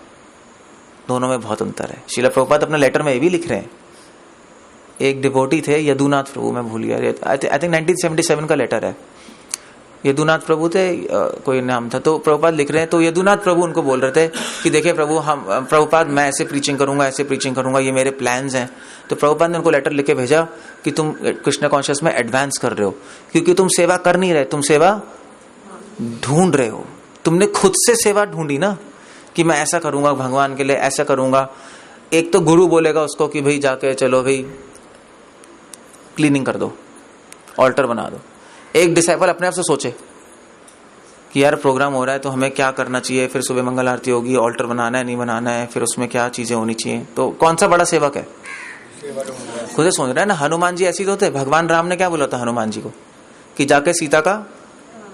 दोनों में बहुत अंतर है। श्रील प्रभुपाद अपने लेटर में ये भी लिख रहे हैं। एक डिवोटी थे यदुनाथ प्रभु, मैं भूल गया, आई थिंक 1977 का लेटर है। यदुनाथ प्रभु थे, कोई नाम था, तो प्रभुपाद लिख रहे हैं। तो यदुनाथ प्रभु उनको बोल रहे थे कि देखिए प्रभुपाद मैं ऐसे प्रीचिंग करूंगा, ये मेरे प्लान्स हैं। तो प्रभुपाद ने उनको लेटर लिख के भेजा कि तुम कृष्ण कॉन्शियस में एडवांस कर रहे हो, क्योंकि तुम सेवा कर नहीं रहे, तुम सेवा ढूंढ रहे हो। तुमने खुद से सेवा ढूंढी ना कि मैं ऐसा करूंगा भगवान के लिए, ऐसा करूंगा। एक तो गुरु बोलेगा उसको कि भाई जाके चलो भाई क्लीनिंग कर दो, ऑल्टर बना दो। एक डिसाइपल अपने आप से सोचे कि यार प्रोग्राम हो रहा है तो हमें क्या करना चाहिए, फिर सुबह मंगल आरती होगी, ऑल्टर बनाना है नहीं बनाना है, फिर उसमें क्या चीजें होनी चाहिए। तो कौन सा बड़ा सेवक है? खुद से सोच रहा है ना। हनुमान जी ऐसे तो थे। भगवान राम ने क्या बोला था हनुमान जी को कि जाके सीता का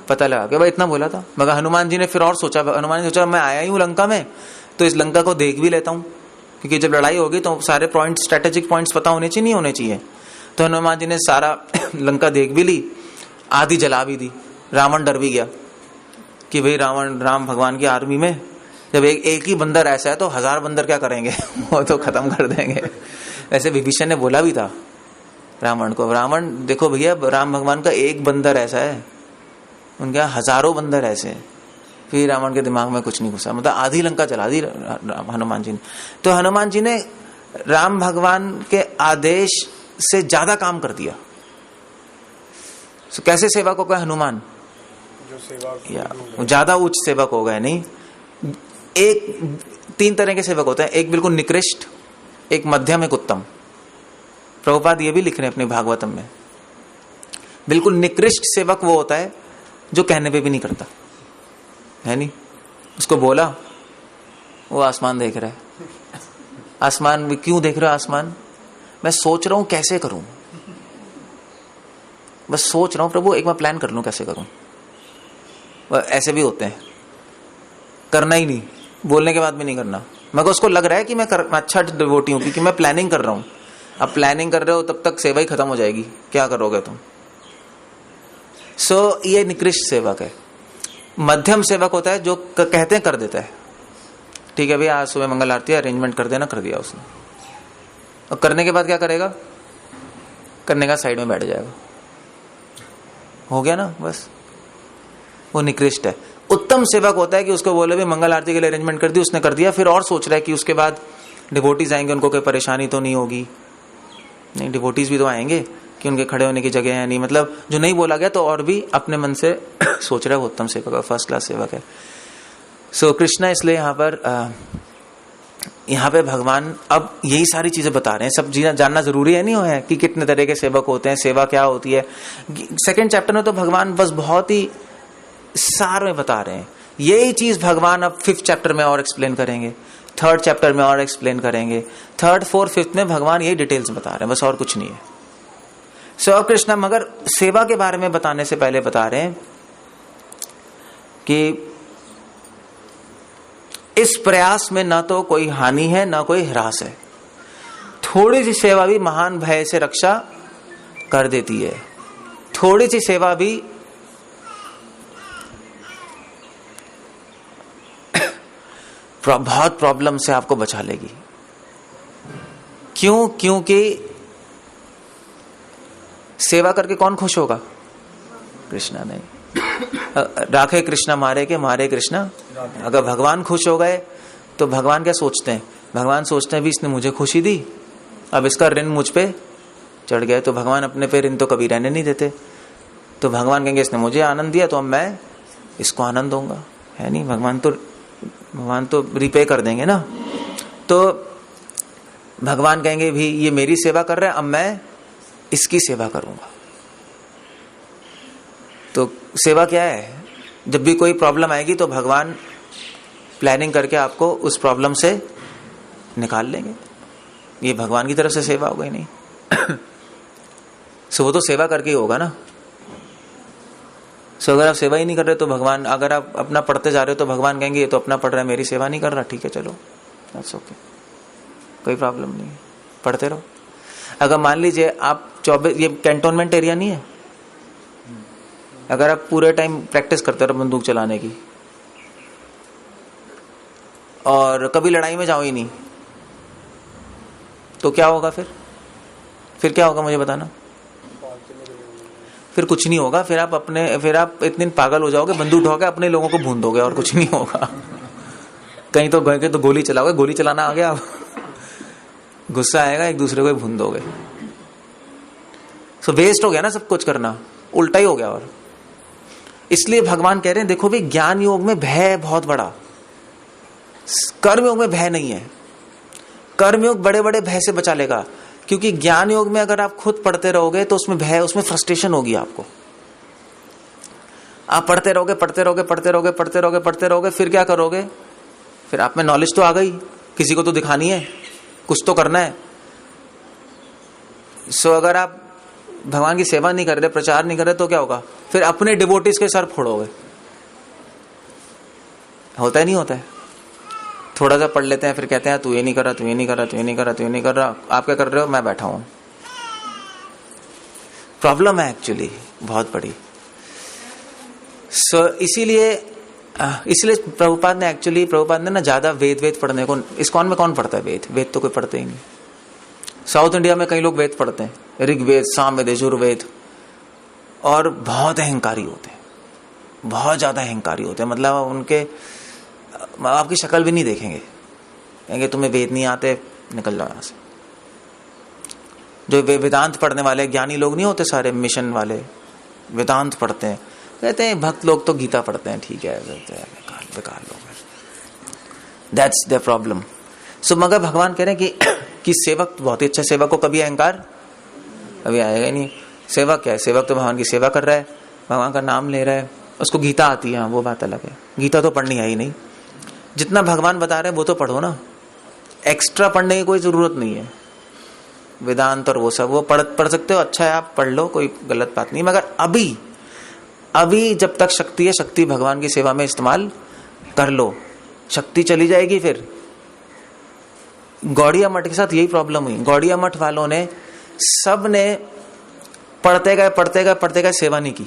पता लगा के, भाई इतना बोला था। मगर हनुमान जी ने फिर और सोचा, हनुमान जी ने सोचा मैं आया ही हूं लंका में तो इस लंका को देख भी लेता हूं, क्योंकि जब लड़ाई होगी तो सारे पॉइंट, स्ट्रेटेजिक पॉइंट्स पता होने चाहिए, नहीं होने चाहिए। तो हनुमान जी ने सारा लंका देख भी ली, आधी जला भी दी। रावण डर भी गया कि भाई राम भगवान की आर्मी में जब एक ही बंदर ऐसा है तो 1000 बंदर क्या करेंगे वो तो खत्म कर देंगे। ऐसे विभीषण ने बोला भी था रावण को, रावण देखो भैया राम भगवान का एक बंदर ऐसा है, उनके यहाँ हजारों बंदर ऐसे हैं। फिर रावण के दिमाग में कुछ नहीं घुसा, मतलब आधी लंका जला दी हनुमान जी ने। तो हनुमान जी ने राम भगवान के आदेश से ज्यादा काम कर दिया। तो कैसे सेवक हो गए हनुमान, जो सेवा या ज्यादा उच्च सेवक हो गए। नहीं, एक 3 तरह के सेवक होते हैं, एक बिल्कुल निकृष्ट, एक मध्यम, एक उत्तम। प्रभुपाद ये भी लिख रहे हैं अपने भागवतम में। बिल्कुल निकृष्ट सेवक वो होता है जो कहने पे भी नहीं करता है, नहीं उसको बोला वो आसमान देख रहा है। आसमान क्यों देख रहा है? आसमान मैं सोच रहा हूं कैसे करूं, बस सोच रहा हूं प्रभु एक बार प्लान कर लूं कैसे करूं। ऐसे भी होते हैं, करना ही नहीं, बोलने के बाद भी नहीं करना। मगर उसको लग रहा है कि मैं अच्छा डिवोटी हूं क्योंकि मैं प्लानिंग कर रहा हूं। अब प्लानिंग कर रहे हो तब तक सेवा ही खत्म हो जाएगी, क्या करोगे तुम। सो ये निकृष्ट सेवक है। मध्यम सेवक होता है जो कहते हैं कर देता है, ठीक है भैया आज सुबह मंगल आरती अरेंजमेंट कर देना, कर दिया उसने। और करने के बाद क्या करेगा? करने का साइड में बैठ जाएगा, हो गया ना बस। वो निकृष्ट है। उत्तम सेवक होता है कि उसको बोले भी मंगल आरती के लिए अरेंजमेंट कर दी, उसने कर दिया, फिर और सोच रहा है कि उसके बाद डिवोटीज आएंगे, उनको कोई परेशानी तो नहीं होगी। नहीं, डिवोटीज भी तो आएंगे कि उनके खड़े होने की जगह है नहीं, मतलब जो नहीं बोला गया तो और भी अपने मन से सोच रहा है, वो उत्तम सेवक है, फर्स्ट क्लास सेवक है। सो कृष्णा इसलिए यहाँ पे भगवान अब यही सारी चीजें बता रहे हैं। सब जानना जरूरी है, नहीं है कि कितने तरह के सेवक होते हैं, सेवा क्या होती है। 2nd चैप्टर में तो भगवान बस बहुत ही सार में बता रहे हैं। यही चीज भगवान अब 5th चैप्टर में और एक्सप्लेन करेंगे, 3rd चैप्टर में और एक्सप्लेन करेंगे, 3rd, 4th, 5th में भगवान यही डिटेल्स बता रहे हैं, बस और कुछ नहीं है। सो कृष्णा मगर सेवा के बारे में बताने से पहले बता रहे हैं कि इस प्रयास में ना तो कोई हानि है ना कोई ह्रास है। थोड़ी सी सेवा भी महान भय से रक्षा कर देती है। थोड़ी सी सेवा भी बहुत प्रॉब्लम से आपको बचा लेगी। क्यों? क्योंकि सेवा करके कौन खुश होगा? कृष्णा नहीं। राखे कृष्णा मारे के मारे कृष्णा। अगर भगवान खुश हो गए तो भगवान क्या सोचते हैं? भगवान सोचते हैं भी इसने मुझे खुशी दी, अब इसका ऋण मुझ पे चढ़ गया। तो भगवान अपने पे ऋण तो कभी रहने नहीं देते। तो भगवान कहेंगे इसने मुझे आनंद दिया तो अब मैं इसको आनंद दूंगा, है नहीं। भगवान तो रिपे कर देंगे ना। तो भगवान कहेंगे भी ये मेरी सेवा कर रहा है, अब मैं इसकी सेवा करूंगा। तो सेवा क्या है? जब भी कोई प्रॉब्लम आएगी तो भगवान प्लानिंग करके आपको उस प्रॉब्लम से निकाल लेंगे। ये भगवान की तरफ से सेवा हो गई नहीं। सो वो तो सेवा करके ही होगा ना। सो अगर आप सेवा ही नहीं कर रहे तो भगवान, अगर आप अपना पढ़ते जा रहे हो तो भगवान कहेंगे ये तो अपना पढ़ रहा है, मेरी सेवा नहीं कर रहा, ठीक है चलो दैट्स ओके, कोई प्रॉब्लम नहीं, पढ़ते रहो। अगर मान लीजिए आप 24, ये कैंटोनमेंट एरिया नहीं है, अगर आप पूरे टाइम प्रैक्टिस करते रहो बंदूक चलाने की और कभी लड़ाई में जाओ ही नहीं, तो क्या होगा फिर क्या होगा मुझे बताना? फिर कुछ नहीं होगा। फिर आप इतने दिन पागल हो जाओगे, बंदूक उठाओगे, अपने लोगों को भून दोगे और कुछ नहीं होगा। कहीं तो गए तो गोली चलाओगे, गोली चलाना आ गया, गुस्सा आएगा, एक दूसरे को भून दोगे। सो वेस्ट हो गया ना सब कुछ करना, उल्टा ही हो गया। और इसलिए भगवान कह रहे हैं देखो भी ज्ञान योग में भय बहुत बड़ा, कर्म योग में भय नहीं है। कर्म योग बड़े बड़े भय से बचा लेगा, क्योंकि ज्ञान योग में अगर आप खुद पढ़ते रहोगे तो उसमें भय, उसमें फ्रस्ट्रेशन होगी आपको। आप पढ़ते रहोगे, फिर क्या करोगे? फिर आप में नॉलेज तो आ गई, किसी को तो दिखानी है, कुछ तो करना है। सो अगर आप भगवान की सेवा नहीं कर रहे, प्रचार नहीं कर रहे, तो क्या होगा? फिर अपने डिवोटीज के सर फोड़ोगे। होता है नहीं होता है? थोड़ा सा पढ़ लेते हैं, फिर कहते हैं तू ये नहीं कर रहा, तू ये नहीं कर रहा, तू ये नहीं कर रहा, तू ये नहीं कर रहा। आप क्या कर रहे हो? मैं बैठा हूं। प्रॉब्लम है एक्चुअली बहुत बड़ी। सो इसीलिए इसलिए प्रभुपाद ने ना ज्यादा वेद पढ़ने को, इस्कॉन में कौन पढ़ता है वेद तो कोई पढ़ते ही नहीं। साउथ इंडिया में कई लोग वेद पढ़ते हैं, ऋग्वेद, सामवेद, यजुर्वेद, और बहुत अहंकारी होते हैं, बहुत ज्यादा अहंकारी होते हैं। मतलब उनके आपकी शक्ल भी नहीं देखेंगे, कहेंगे तुम्हें वेद नहीं आते, निकल जाओ यहां से। जो वेदांत पढ़ने वाले ज्ञानी लोग नहीं होते, सारे मिशन वाले वेदांत पढ़ते हैं, कहते हैं भक्त लोग तो गीता पढ़ते हैं, ठीक है, बेकार लोग हैं। That's the problem. सो मगर भगवान कह रहे हैं कि सेवक तो बहुत ही अच्छा, सेवक को कभी अहंकार कभी आएगा ही नहीं। सेवक क्या है? सेवक तो भगवान की सेवा कर रहा है, भगवान का नाम ले रहा है, उसको गीता आती है, वो बात अलग है। गीता तो पढ़नी है ही नहीं, जितना भगवान बता रहे हैं वो तो पढ़ो ना, एक्स्ट्रा पढ़ने की कोई जरूरत नहीं है। वेदांत और वो सब वो पढ़ सकते हो, अच्छा है आप पढ़ लो, कोई गलत बात नहीं। मगर अभी जब तक शक्ति है, शक्ति भगवान की सेवा में इस्तेमाल कर लो। शक्ति चली जाएगी फिर। गौड़िया मठ के साथ यही प्रॉब्लम हुई। गौड़िया मठ वालों ने सब ने पढ़ते गए, सेवा नहीं की।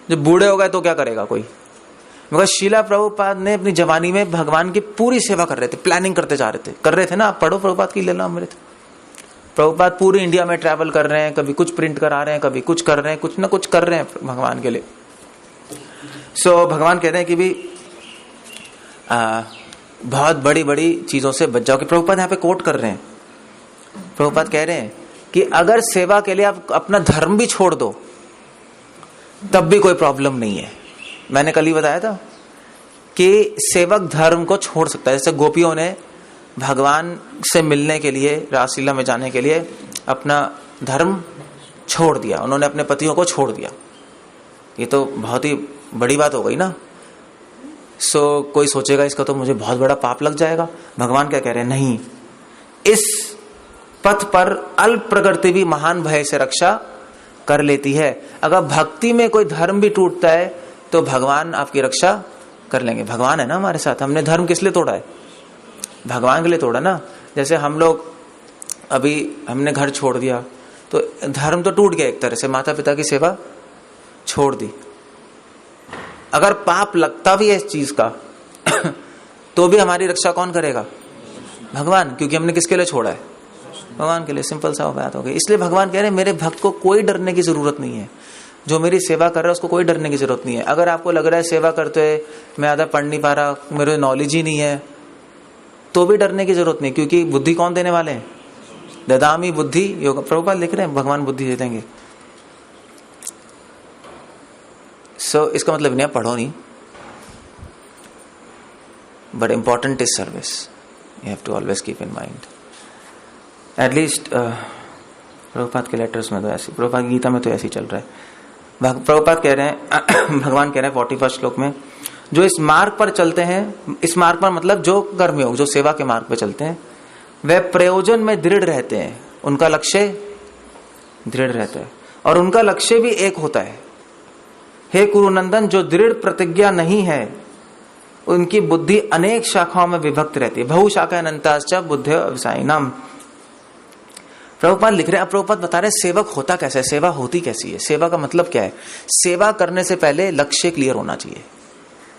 जब बूढ़े हो गए तो क्या करेगा कोई? मगर शीला प्रभुपाद ने अपनी जवानी में भगवान की पूरी सेवा कर रहे थे, प्लानिंग कर रहे थे ना। आप पढ़ो प्रभुपाद की लीला अमृत। प्रभुपाद पूरी इंडिया में ट्रैवल कर रहे हैं, कभी कुछ प्रिंट करा रहे हैं, कभी कुछ कर रहे हैं, कुछ ना कुछ कर रहे हैं भगवान के लिए। सो भगवान कहते हैं कि भी बहुत बड़ी बड़ी चीजों से बच जाओ। कि प्रभुपाद यहाँ पे कोट कर रहे हैं, प्रभुपाद कह रहे हैं कि अगर सेवा के लिए आप अपना धर्म भी छोड़ दो तब भी कोई प्रॉब्लम नहीं है। मैंने कल ही बताया था कि सेवक धर्म को छोड़ सकता है। जैसे गोपियों ने भगवान से मिलने के लिए, रासलीला में जाने के लिए अपना धर्म छोड़ दिया, उन्होंने अपने पतियों को छोड़ दिया। ये तो बहुत ही बड़ी बात हो गई ना। सो कोई सोचेगा इसका तो मुझे बहुत बड़ा पाप लग जाएगा। भगवान क्या कह रहे हैं? नहीं, इस पथ पर अल्प प्रकृति भी महान भय से रक्षा कर लेती है। अगर भक्ति में कोई धर्म भी टूटता है तो भगवान आपकी रक्षा कर लेंगे। भगवान है ना हमारे साथ। हमने धर्म किस लिए तोड़ा है? भगवान के लिए तोड़ा ना। जैसे हम लोग अभी हमने घर छोड़ दिया तो धर्म तो टूट गया एक तरह से, माता पिता की सेवा छोड़ दी। अगर पाप लगता भी है इस चीज का तो भी हमारी रक्षा कौन करेगा? भगवान, क्योंकि हमने किसके लिए छोड़ा है? भगवान के लिए। सिंपल सा बात हो गई। इसलिए भगवान कह रहे हैं मेरे भक्त को कोई डरने की जरूरत नहीं है। जो मेरी सेवा कर रहा है उसको कोई डरने की जरूरत नहीं है। अगर आपको लग रहा है सेवा करते हुए मैं आधा पढ़ नहीं पा रहा, मेरे नॉलेज ही नहीं है, तो भी डरने की जरूरत नहीं, क्योंकि बुद्धि कौन देने वाले हैं? ददामी बुद्धि योग। प्रभुपाद लिख रहे हैं भगवान बुद्धि दे देंगे। सो इसका मतलब नहीं पढ़ो नहीं, but important is service. You have to always keep in mind. At least Prabhupada के लेटर्स में तो ऐसी, प्रभुपाद की गीता में तो ऐसे ही चल रहा है। प्रभुपाद कह रहे हैं भगवान कह रहे हैं 41 श्लोक में, जो इस मार्ग पर चलते हैं, इस मार्ग पर मतलब जो कर्मयोग, जो सेवा के मार्ग पर चलते हैं, वे प्रयोजन में दृढ़ रहते हैं। उनका लक्ष्य दृढ़ रहता है और उनका लक्ष्य भी एक होता है। हे कुरुनंदन, जो दृढ़ प्रतिज्ञा नहीं है उनकी बुद्धि अनेक शाखाओं में विभक्त रहती है। बहु शाखा अनंताश्च बुद्धि व्यवसायिनाम। प्रभुपाद लिख रहे हैं। अब प्रभुपाद बता रहे हैं सेवक होता कैसा है, सेवा होती कैसी है, सेवा का मतलब क्या है। सेवा करने से पहले लक्ष्य क्लियर होना चाहिए।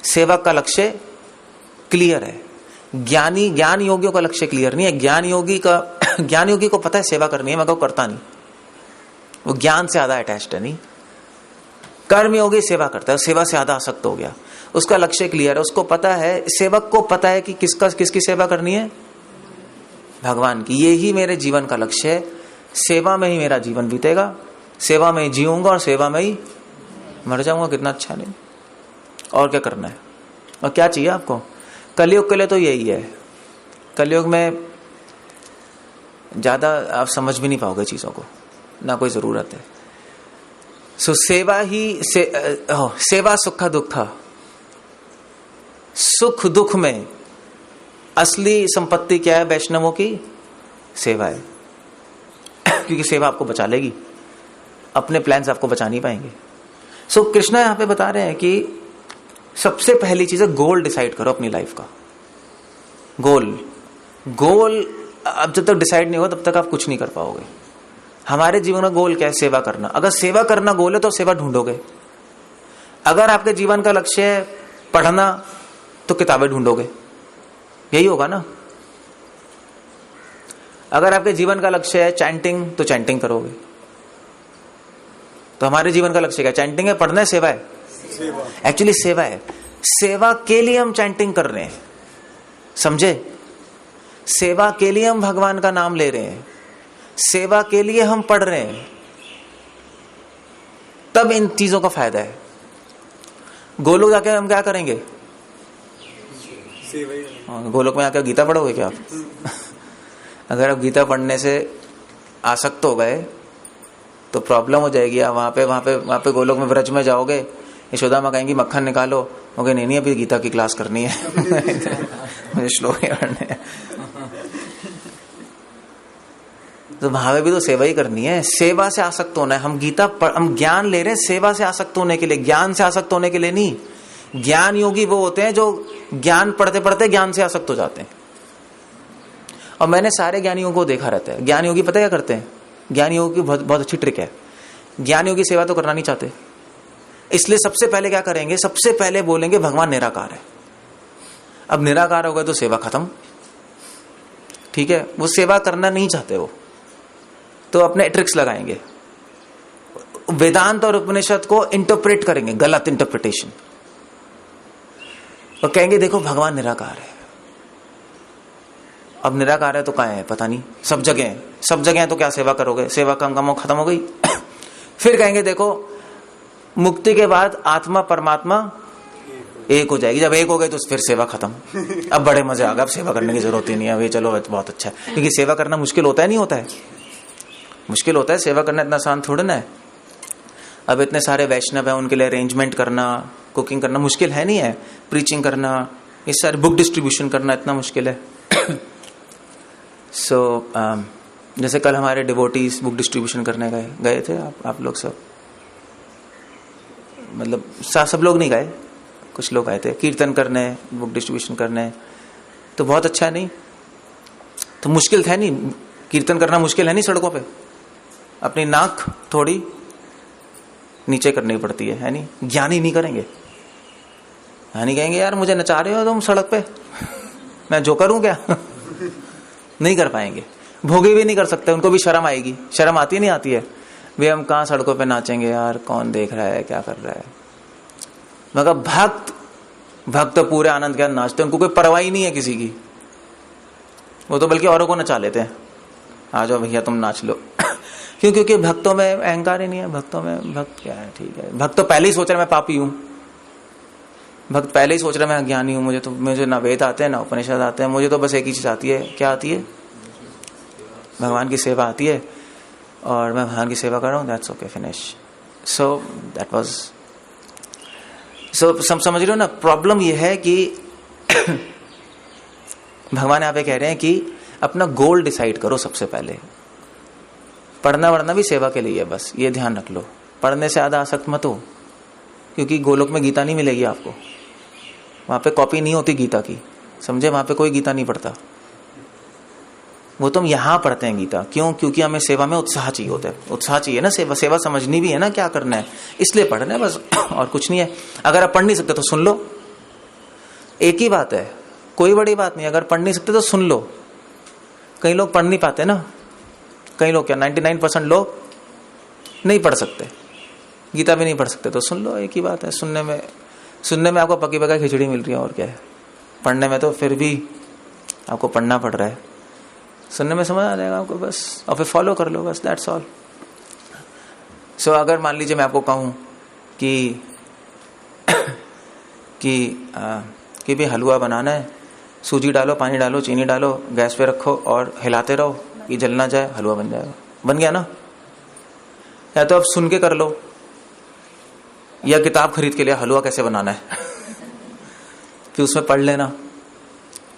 सेवक का लक्ष्य क्लियर है। ज्ञान योगियों का लक्ष्य क्लियर नहीं है। ज्ञान योगी को पता है सेवा करनी है मगर वो करता नहीं, वो ज्ञान से ज्यादा अटैच्ड है। नहीं, कर्म योगी सेवा करता है, सेवा से ज्यादा आसक्त हो गया, उसका लक्ष्य क्लियर है, उसको पता है, सेवक को पता है कि किसकी सेवा करनी है? भगवान की। ये ही मेरे जीवन का लक्ष्य है, सेवा में ही मेरा जीवन बीतेगा, सेवा में ही जीऊंगा और सेवा में ही मर जाऊंगा। कितना अच्छा नहीं। और क्या करना है और क्या चाहिए आपको? कलयुग के लिए तो यही है। कलयुग में ज्यादा आप समझ भी नहीं पाओगे चीजों को, ना कोई जरूरत है। सो सेवा ही सेवा सुख दुख। सुख दुख में असली संपत्ति क्या है? वैष्णवों की सेवा है। क्योंकि सेवा आपको बचा लेगी, अपने प्लान्स आपको बचा नहीं पाएंगे। सो कृष्णा यहां पे बता रहे हैं कि सबसे पहली चीज है गोल डिसाइड करो अपनी लाइफ का। गोल अब जब तक डिसाइड नहीं होगा तब तक आप कुछ नहीं कर पाओगे। हमारे जीवन का गोल क्या है? सेवा करना। अगर सेवा करना गोल है तो सेवा ढूंढोगे। अगर आपके जीवन का लक्ष्य है पढ़ना तो किताबें ढूंढोगे, यही होगा ना। अगर आपके जीवन का लक्ष्य है चैंटिंग तो चैंटिंग करोगे। तो हमारे जीवन का लक्ष्य क्या? चैंटिंग है, पढ़ना है, सेवा है? एक्चुअली सेवा है। सेवा के लिए हम चैंटिंग कर रहे हैं, समझे? सेवा के लिए हम भगवान का नाम ले रहे हैं, सेवा के लिए हम पढ़ रहे हैं, तब इन चीजों का फायदा है। गोलोक जाके हम क्या करेंगे? गोलोक में आकर गीता पढ़ोगे क्या आप? अगर आप गीता पढ़ने से आसक्त हो गए तो प्रॉब्लम हो जाएगी। आप वहां पे गोलोक में व्रज में जाओगे, यशोदा मां कहेंगी मक्खन निकालो, ओके नहीं अभी गीता की क्लास करनी है मुझे श्लोक पढ़ने हैं। तो वहां भी तो सेवा ही करनी है, सेवा से आसक्त होना है। हम ज्ञान ले रहे हैं सेवा से आसक्त होने के लिए, ज्ञान से आसक्त होने के लिए नहीं। ज्ञान योगी वो होते हैं जो ज्ञान पढ़ते पढ़ते ज्ञान से आसक्त हो जाते हैं। और मैंने सारे ज्ञानियों को देखा रहता है। ज्ञान योगी पता क्या करते हैं? ज्ञान योगी की बहुत अच्छी ट्रिक है। ज्ञान योगी सेवा तो करना नहीं चाहते, इसलिए सबसे पहले क्या करेंगे? सबसे पहले बोलेंगे भगवान निराकार है। अब निराकार हो गए तो सेवा खत्म, ठीक है? वो सेवा करना नहीं चाहते, वो तो अपने ट्रिक्स लगाएंगे, वेदांत और उपनिषद को इंटरप्रेट करेंगे, गलत इंटरप्रिटेशन, और कहेंगे देखो भगवान निराकार है। अब निराकार है तो कहाँ है? पता नहीं, सब जगह है। सब जगह है तो क्या सेवा करोगे? सेवा का काम खत्म हो गई। फिर कहेंगे देखो मुक्ति के बाद आत्मा परमात्मा एक हो जाएगी। जब एक हो गए तो फिर सेवा खत्म। अब बड़े मजे आ गए, अब सेवा करने की जरूरत ही नहीं है। अभी चलो बहुत अच्छा है, क्योंकि सेवा करना मुश्किल होता है, नहीं होता है? मुश्किल होता है सेवा करना, इतना आसान थोड़ा ना है। अब इतने सारे वैष्णव है, उनके लिए अरेंजमेंट करना, कुकिंग करना मुश्किल है नहीं है? प्रीचिंग करना, इस सारे बुक डिस्ट्रीब्यूशन करना इतना मुश्किल है। जैसे कल हमारे डिवोटीज बुक डिस्ट्रीब्यूशन करने गए थे, आप लोग सब, मतलब सब लोग नहीं गए, कुछ लोग आए थे कीर्तन करने, बुक डिस्ट्रीब्यूशन करने। तो बहुत अच्छा नहीं तो मुश्किल था नहीं? कीर्तन करना मुश्किल है नहीं? सड़कों पे अपनी नाक थोड़ी नीचे करनी पड़ती है नहीं? ज्ञानी नहीं करेंगे, ज्ञानी कहेंगे यार मुझे नचा रहे हो तुम सड़क पे, मैं जो करूं क्या? नहीं कर पाएंगे। भोगी भी नहीं कर सकते, उनको भी शर्म आएगी। शर्म आती नहीं आती है? वे हम कहाँ सड़कों पे नाचेंगे यार, कौन देख रहा है, क्या कर रहा है? मगर भक्त पूरे आनंद के साथ नाचते, उनको कोई परवाह ही नहीं है किसी की। वो तो बल्कि औरों को नचा लेते हैं, आ जाओ भैया तुम नाच लो। क्यों? क्योंकि भक्तों में अहंकार ही नहीं है। भक्तों में भक्त क्या है? ठीक है, भक्त तो पहले ही सोच रहा है मैं पापी हूं, भक्त पहले ही सोच रहा है मैं अज्ञानी हूं, मुझे ना वेद आते हैं ना उपनिषद आते हैं, मुझे तो बस एक ही चीज आती है। क्या आती है? भगवान की सेवा आती है, और मैं भगवान की सेवा कर रहा हूँ, that's okay, finish. So that was, समझ रहे हो ना? प्रॉब्लम यह है कि भगवान यहाँ पे कह रहे हैं कि अपना गोल डिसाइड करो सबसे पहले। पढ़ना वढ़ना भी सेवा के लिए है, बस ये ध्यान रख लो। पढ़ने से ज्यादा आसक्त मत हो, क्योंकि गोलोक में गीता नहीं मिलेगी आपको। वहां पे कॉपी नहीं होती गीता की, समझे? वहां पे कोई गीता नहीं पढ़ता, वो तुम यहां पढ़ते हैं गीता। क्यों? क्योंकि हमें सेवा में उत्साह चाहिए होता है। उत्साह चाहिए ना, सेवा समझनी भी है ना, क्या करना है, इसलिए पढ़ना है बस, और कुछ नहीं है। अगर आप पढ़ नहीं सकते तो सुन लो, एक ही बात है, कोई बड़ी बात नहीं। अगर पढ़ नहीं सकते तो सुन लो। कई लोग पढ़ नहीं पाते ना, कई लोग क्या 99% लोग नहीं पढ़ सकते, गीता भी नहीं पढ़ सकते, तो सुन लो, एक ही बात है। सुनने में आपको पकी पकाई खिचड़ी मिल रही है, और क्या है? पढ़ने में तो फिर भी आपको पढ़ना पड़ रहा है, सुनने में समझ आ जाएगा आपको बस, और फिर फॉलो कर लो बस, दैट्स ऑल। सो अगर मान लीजिए मैं आपको कहूं कि भी हलवा बनाना है, सूजी डालो, पानी डालो, चीनी डालो, गैस पे रखो और हिलाते रहो, ये जल ना जाए, हलवा बन जाएगा। बन गया ना? या तो आप सुन के कर लो, या किताब खरीद के लिया हलवा कैसे बनाना है फिर उसमें पढ़ लेना,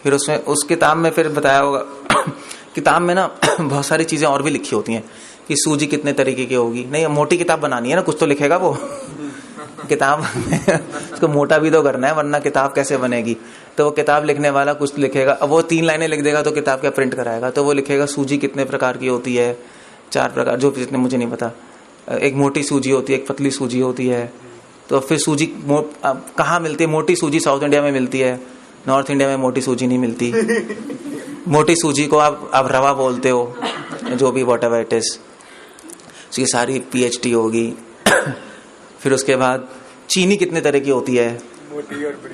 फिर उसमें उस किताब में फिर बताया होगा किताब में ना बहुत सारी चीजें और भी लिखी होती हैं कि सूजी कितने तरीके की होगी। नहीं, मोटी किताब बनानी है ना, कुछ तो लिखेगा वो किताब उसको मोटा भी तो करना है, वरना किताब कैसे बनेगी? तो वो किताब लिखने वाला कुछ लिखेगा, अब वो 3 लाइनें लिख देगा तो किताब क्या प्रिंट कराएगा? तो वो लिखेगा सूजी कितने प्रकार की होती है, 4 प्रकार, जो जितने मुझे नहीं पता। एक मोटी सूजी होती है, एक पतली सूजी होती है, तो फिर सूजी कहाँ मिलती है? मोटी सूजी साउथ इंडिया में मिलती है, नॉर्थ इंडिया में मोटी सूजी नहीं मिलती। मोटी सूजी को आप रवा बोलते हो, जो भी वॉट एवर इट इज, उसकी सारी पीएचडी होगी। फिर उसके बाद चीनी कितने तरह की होती है?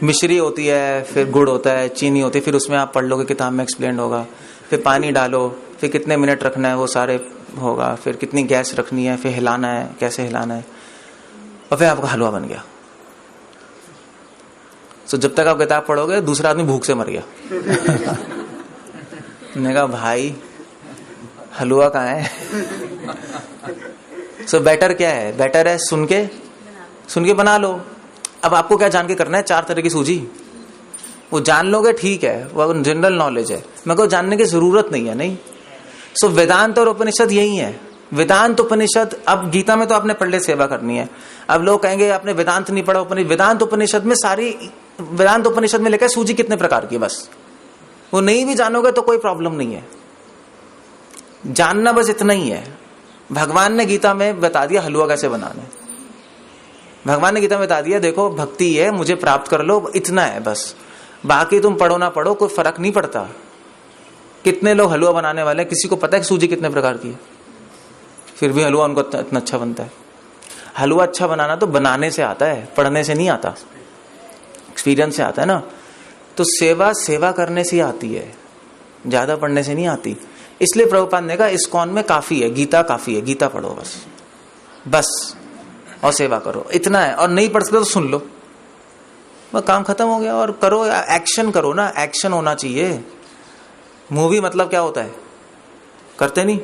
मिश्री होती है, फिर गुड़ होता है, चीनी होती है, फिर उसमें आप पढ़ लोगे, किताब में एक्सप्लेन होगा। फिर पानी डालो, फिर कितने मिनट रखना है वो सारे होगा, फिर कितनी गैस रखनी है, फिर हिलाना है, कैसे हिलाना है, और फिर आपका हलवा बन गया। तो जब तक आप किताब पढ़ोगे दूसरा आदमी भूख से मर गया। मैंने कहा भाई हलवा कहाँ है? सो बेटर क्या है? बेटर है सुन के बना लो। अब आपको क्या जान के करना है? 4 तरह की सूजी वो जान लोगे, ठीक है, वो जनरल नॉलेज है, मेरे को जानने की जरूरत नहीं है। नहीं, सो वेदांत और उपनिषद यही है। वेदांत उपनिषद, अब गीता में तो आपने पढ़ ले सेवा करनी है। अब लोग कहेंगे आपने वेदांत नहीं पढ़ा, वेदांत उपनिषद में सारी, वेदांत उपनिषद में लिखा है सूजी कितने प्रकार की, बस वो नहीं भी जानोगे तो कोई प्रॉब्लम नहीं है, जानना बस इतना ही है। भगवान ने गीता में बता दिया हलवा कैसे बनाना है। भगवान ने गीता में बता दिया देखो भक्ति है, मुझे प्राप्त कर लो, इतना है बस। बाकी तुम पढ़ो ना पढ़ो कोई फर्क नहीं पड़ता। कितने लोग हलवा बनाने वाले हैं, किसी को पता है कि सूजी कितने प्रकार की है? फिर भी हलवा उनको इतना अच्छा बनता है। हलवा अच्छा बनाना तो बनाने से आता है, पढ़ने से नहीं आता, एक्सपीरियंस से आता है ना। तो सेवा करने से ही आती है, ज्यादा पढ़ने से नहीं आती। इसलिए प्रभुपाद ने कहा इस्कॉन में काफी है, गीता काफी है, गीता पढ़ो बस और सेवा करो, इतना है। और नहीं पढ़ सकते तो सुन लो, वह काम खत्म हो गया। और करो, एक्शन करो ना, एक्शन होना चाहिए। मूवी मतलब क्या होता है? करते नहीं,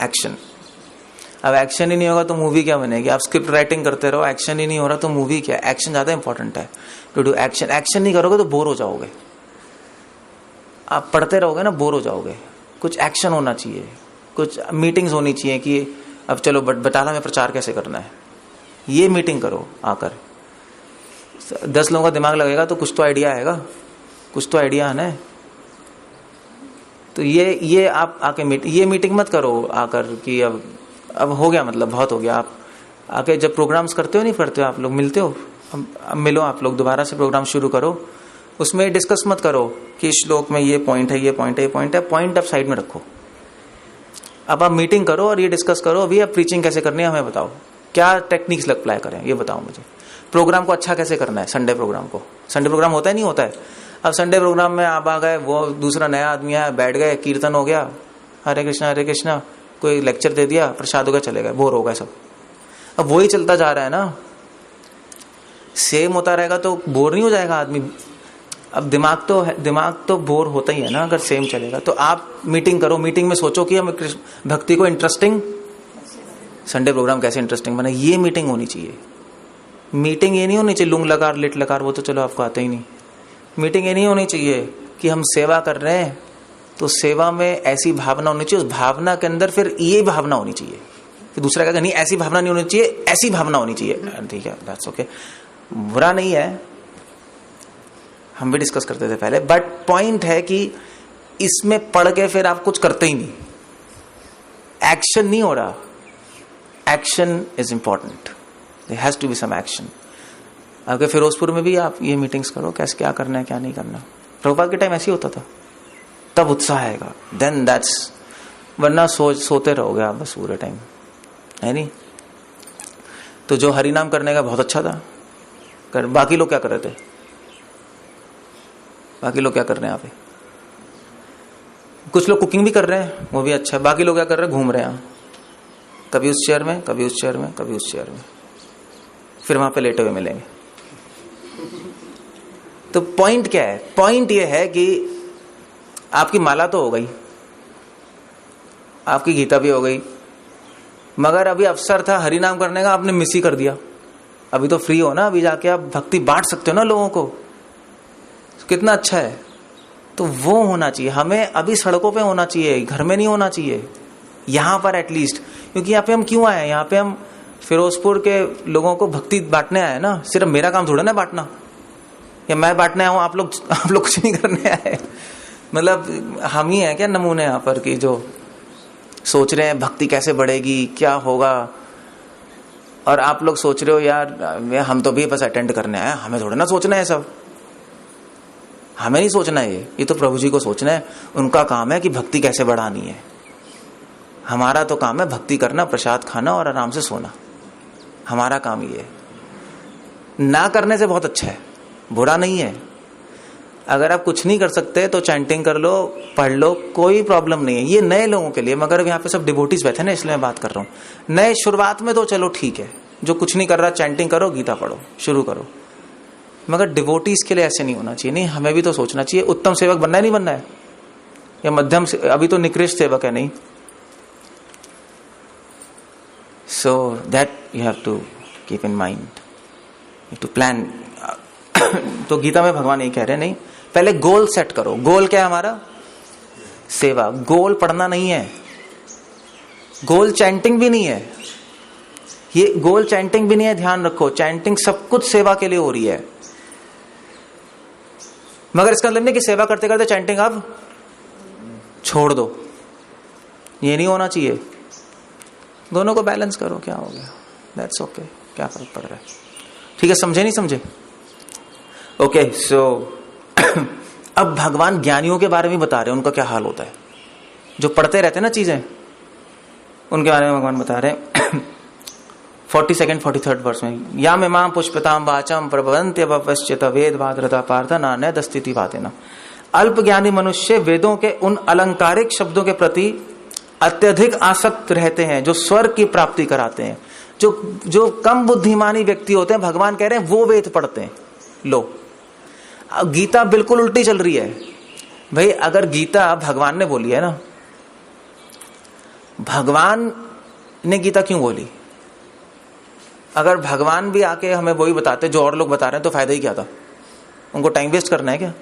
एक्शन। अब एक्शन ही नहीं होगा तो मूवी क्या बनेगी? आप स्क्रिप्ट राइटिंग करते रहो, एक्शन ही नहीं हो रहा तो मूवी क्या? एक्शन ज्यादा इंपॉर्टेंट है टू डू एक्शन। एक्शन नहीं करोगे तो बोर हो जाओगे, आप पढ़ते रहोगे ना बोर हो जाओगे। कुछ एक्शन होना चाहिए, कुछ मीटिंग्स होनी चाहिए कि अब चलो बटाला में प्रचार कैसे करना है, ये मीटिंग करो आकर। 10 लोगों का दिमाग लगेगा तो कुछ तो आइडिया आएगा, कुछ तो आइडिया आना है। तो ये आप आके ये मीटिंग मत करो आकर कि अब हो गया, मतलब बहुत हो गया। आप आके जब प्रोग्राम्स करते हो, नहीं करते हो आप लोग, मिलते हो, अब मिलो आप लोग, दोबारा से प्रोग्राम शुरू करो। उसमें डिस्कस मत करो कि श्लोक में ये पॉइंट है, ये पॉइंट है, ये पॉइंट है। पॉइंट आप साइड में रखो। अब आप मीटिंग करो और ये डिस्कस करो, अभी आप प्रीचिंग कैसे करनी है हमें बताओ, क्या टेक्निक्स अप्लाई करें ये बताओ मुझे। प्रोग्राम को अच्छा कैसे करना है, संडे प्रोग्राम को, संडे प्रोग्राम होता है नहीं होता है। अब संडे प्रोग्राम में आप आ गए, वो दूसरा नया आदमी आया, बैठ गए, कीर्तन हो गया, हरे कृष्णा, कोई लेक्चर दे दिया, प्रसाद हो गया, चले गए, बोर हो गए सब। अब वही चलता जा रहा है ना, सेम होता रहेगा तो बोर नहीं हो जाएगा आदमी। अब दिमाग तो बोर होता ही है ना अगर सेम चलेगा। तो आप मीटिंग करो, मीटिंग में सोचो कि हम भक्ति को इंटरेस्टिंग, संडे प्रोग्राम कैसे इंटरेस्टिंग बने, ये मीटिंग होनी चाहिए। मीटिंग ये नहीं होनी चाहिए लुंग लकार लिट लकार, वो तो चलो आपको आता ही नहीं। मीटिंग ये नहीं होनी चाहिए कि हम सेवा कर रहे हैं तो सेवा में ऐसी भावना होनी चाहिए, उस भावना के अंदर फिर ये भावना होनी चाहिए कि दूसरा कहता नहीं ऐसी भावना नहीं होनी चाहिए, ऐसी भावना होनी चाहिए। ठीक है, दैट्स ओके, बुरा नहीं है, हम भी डिस्कस करते थे पहले। बट पॉइंट है कि इसमें पढ़ के फिर आप कुछ करते ही नहीं, एक्शन नहीं हो रहा। Action is important, there has to be some action. अगर फिरोजपुर में भी आप ये मीटिंग्स करो, कैसे क्या करना है क्या नहीं करना। प्रभुपाद के टाइम ऐसे ही होता था, तब उत्साह आएगा, देन दैट्स, वरना सोते रहोगे आप बस पूरे टाइम, है नहीं। तो जो हरि नाम करने का बहुत अच्छा था, बाकी लोग क्या कर रहे थे, बाकी लोग क्या कर रहे हैं यहाँ पे? कुछ लोग कुकिंग भी कर रहे हैं, वो भी अच्छा है। बाकी लोग क्या कर रहे हैं? घूम रहे हैं, कभी उस चेयर में, कभी उस चेयर में, कभी उस चेयर में, फिर वहां पे लेटे हुए मिलेंगे। तो पॉइंट क्या है? पॉइंट ये है कि आपकी माला तो हो गई, आपकी गीता भी हो गई, मगर अभी अवसर था हरि नाम करने का, आपने मिस ही कर दिया। अभी तो फ्री हो ना, अभी जाके आप भक्ति बांट सकते हो ना लोगों को, कितना अच्छा है। तो वो होना चाहिए हमें, अभी सड़कों पे होना चाहिए, घर में नहीं होना चाहिए, यहां पर एटलीस्ट। क्योंकि यहाँ पे हम क्यों आए? यहाँ पे हम फिरोजपुर के लोगों को भक्ति बांटने आए ना, सिर्फ मेरा काम थोड़ा ना बांटना, या मैं बांटने आया हूं, आप लोग कुछ नहीं करने आए। मतलब हम ही हैं क्या नमूने यहाँ पर कि जो सोच रहे हैं भक्ति कैसे बढ़ेगी, क्या होगा। और आप लोग सोच रहे हो यार हम तो भी बस अटेंड करने आए, हमें थोड़ा ना सोचना है सब, हमें नहीं सोचना है, ये तो प्रभु जी को सोचना है। उनका काम है कि भक्ति कैसे बढ़ानी है, हमारा तो काम है भक्ति करना, प्रसाद खाना और आराम से सोना, हमारा काम ये है। ना करने से बहुत अच्छा है, बुरा नहीं है। अगर आप कुछ नहीं कर सकते तो चैंटिंग कर लो, पढ़ लो, कोई प्रॉब्लम नहीं है। ये नए लोगों के लिए, मगर यहाँ पे सब डिवोटीज बैठे ना, इसलिए मैं बात कर रहा हूँ। नए शुरुआत में तो चलो ठीक है, जो कुछ नहीं कर रहा चैंटिंग करो, गीता पढ़ो, शुरू करो। मगर डिवोटीज के लिए ऐसे नहीं होना चाहिए। नहीं, हमें भी तो सोचना चाहिए उत्तम सेवक बनना है, नहीं बनना है, या मध्यम से, अभी तो निकृष्ट सेवक है नहीं। So that you have to keep in mind, to plan. तो गीता में भगवान ये कह रहे हैं, नहीं, पहले गोल सेट करो। गोल क्या है हमारा? सेवा। गोल पढ़ना नहीं है, गोल चैंटिंग भी नहीं है, ये गोल चैंटिंग भी नहीं है। ध्यान रखो, चैंटिंग सब कुछ सेवा के लिए हो रही है, मगर इसका मतलब नहीं कि सेवा करते करते चैंटिंग अब छोड़ दो, ये नहीं होना चाहिए। दोनों को बैलेंस करो, क्या हो गया, दैट्स ओके, क्या फर्क पड़ रहा है। ठीक है, समझे नहीं समझे? ओके, सो अब भगवान ज्ञानियों के बारे में बता रहे हैं, उनका क्या हाल होता है। जो पढ़ते रहते हैं ना चीजें, उनके बारे में भगवान बता रहे हैं 42nd 43rd वर्ष में, या में मां पुष्पताम वाचम प्रभवंत्य पश्चित वेद भाद्रता पार्थ नान्य दस्तिति बातेना। अल्प ज्ञानी मनुष्य वेदों के उन अलंकारिक शब्दों के प्रति अत्यधिक आसक्त रहते हैं जो स्वर्ग की प्राप्ति कराते हैं। जो कम बुद्धिमानी व्यक्ति होते हैं, भगवान कह रहे हैं वो वेद पढ़ते हैं। लो, गीता बिल्कुल उल्टी चल रही है भाई। अगर गीता भगवान ने बोली है ना, भगवान ने गीता क्यों बोली? अगर भगवान भी आके हमें वही बताते जो और लोग बता रहे हैं, तो फायदा ही क्या था? उनको टाइम वेस्ट करना है क्या?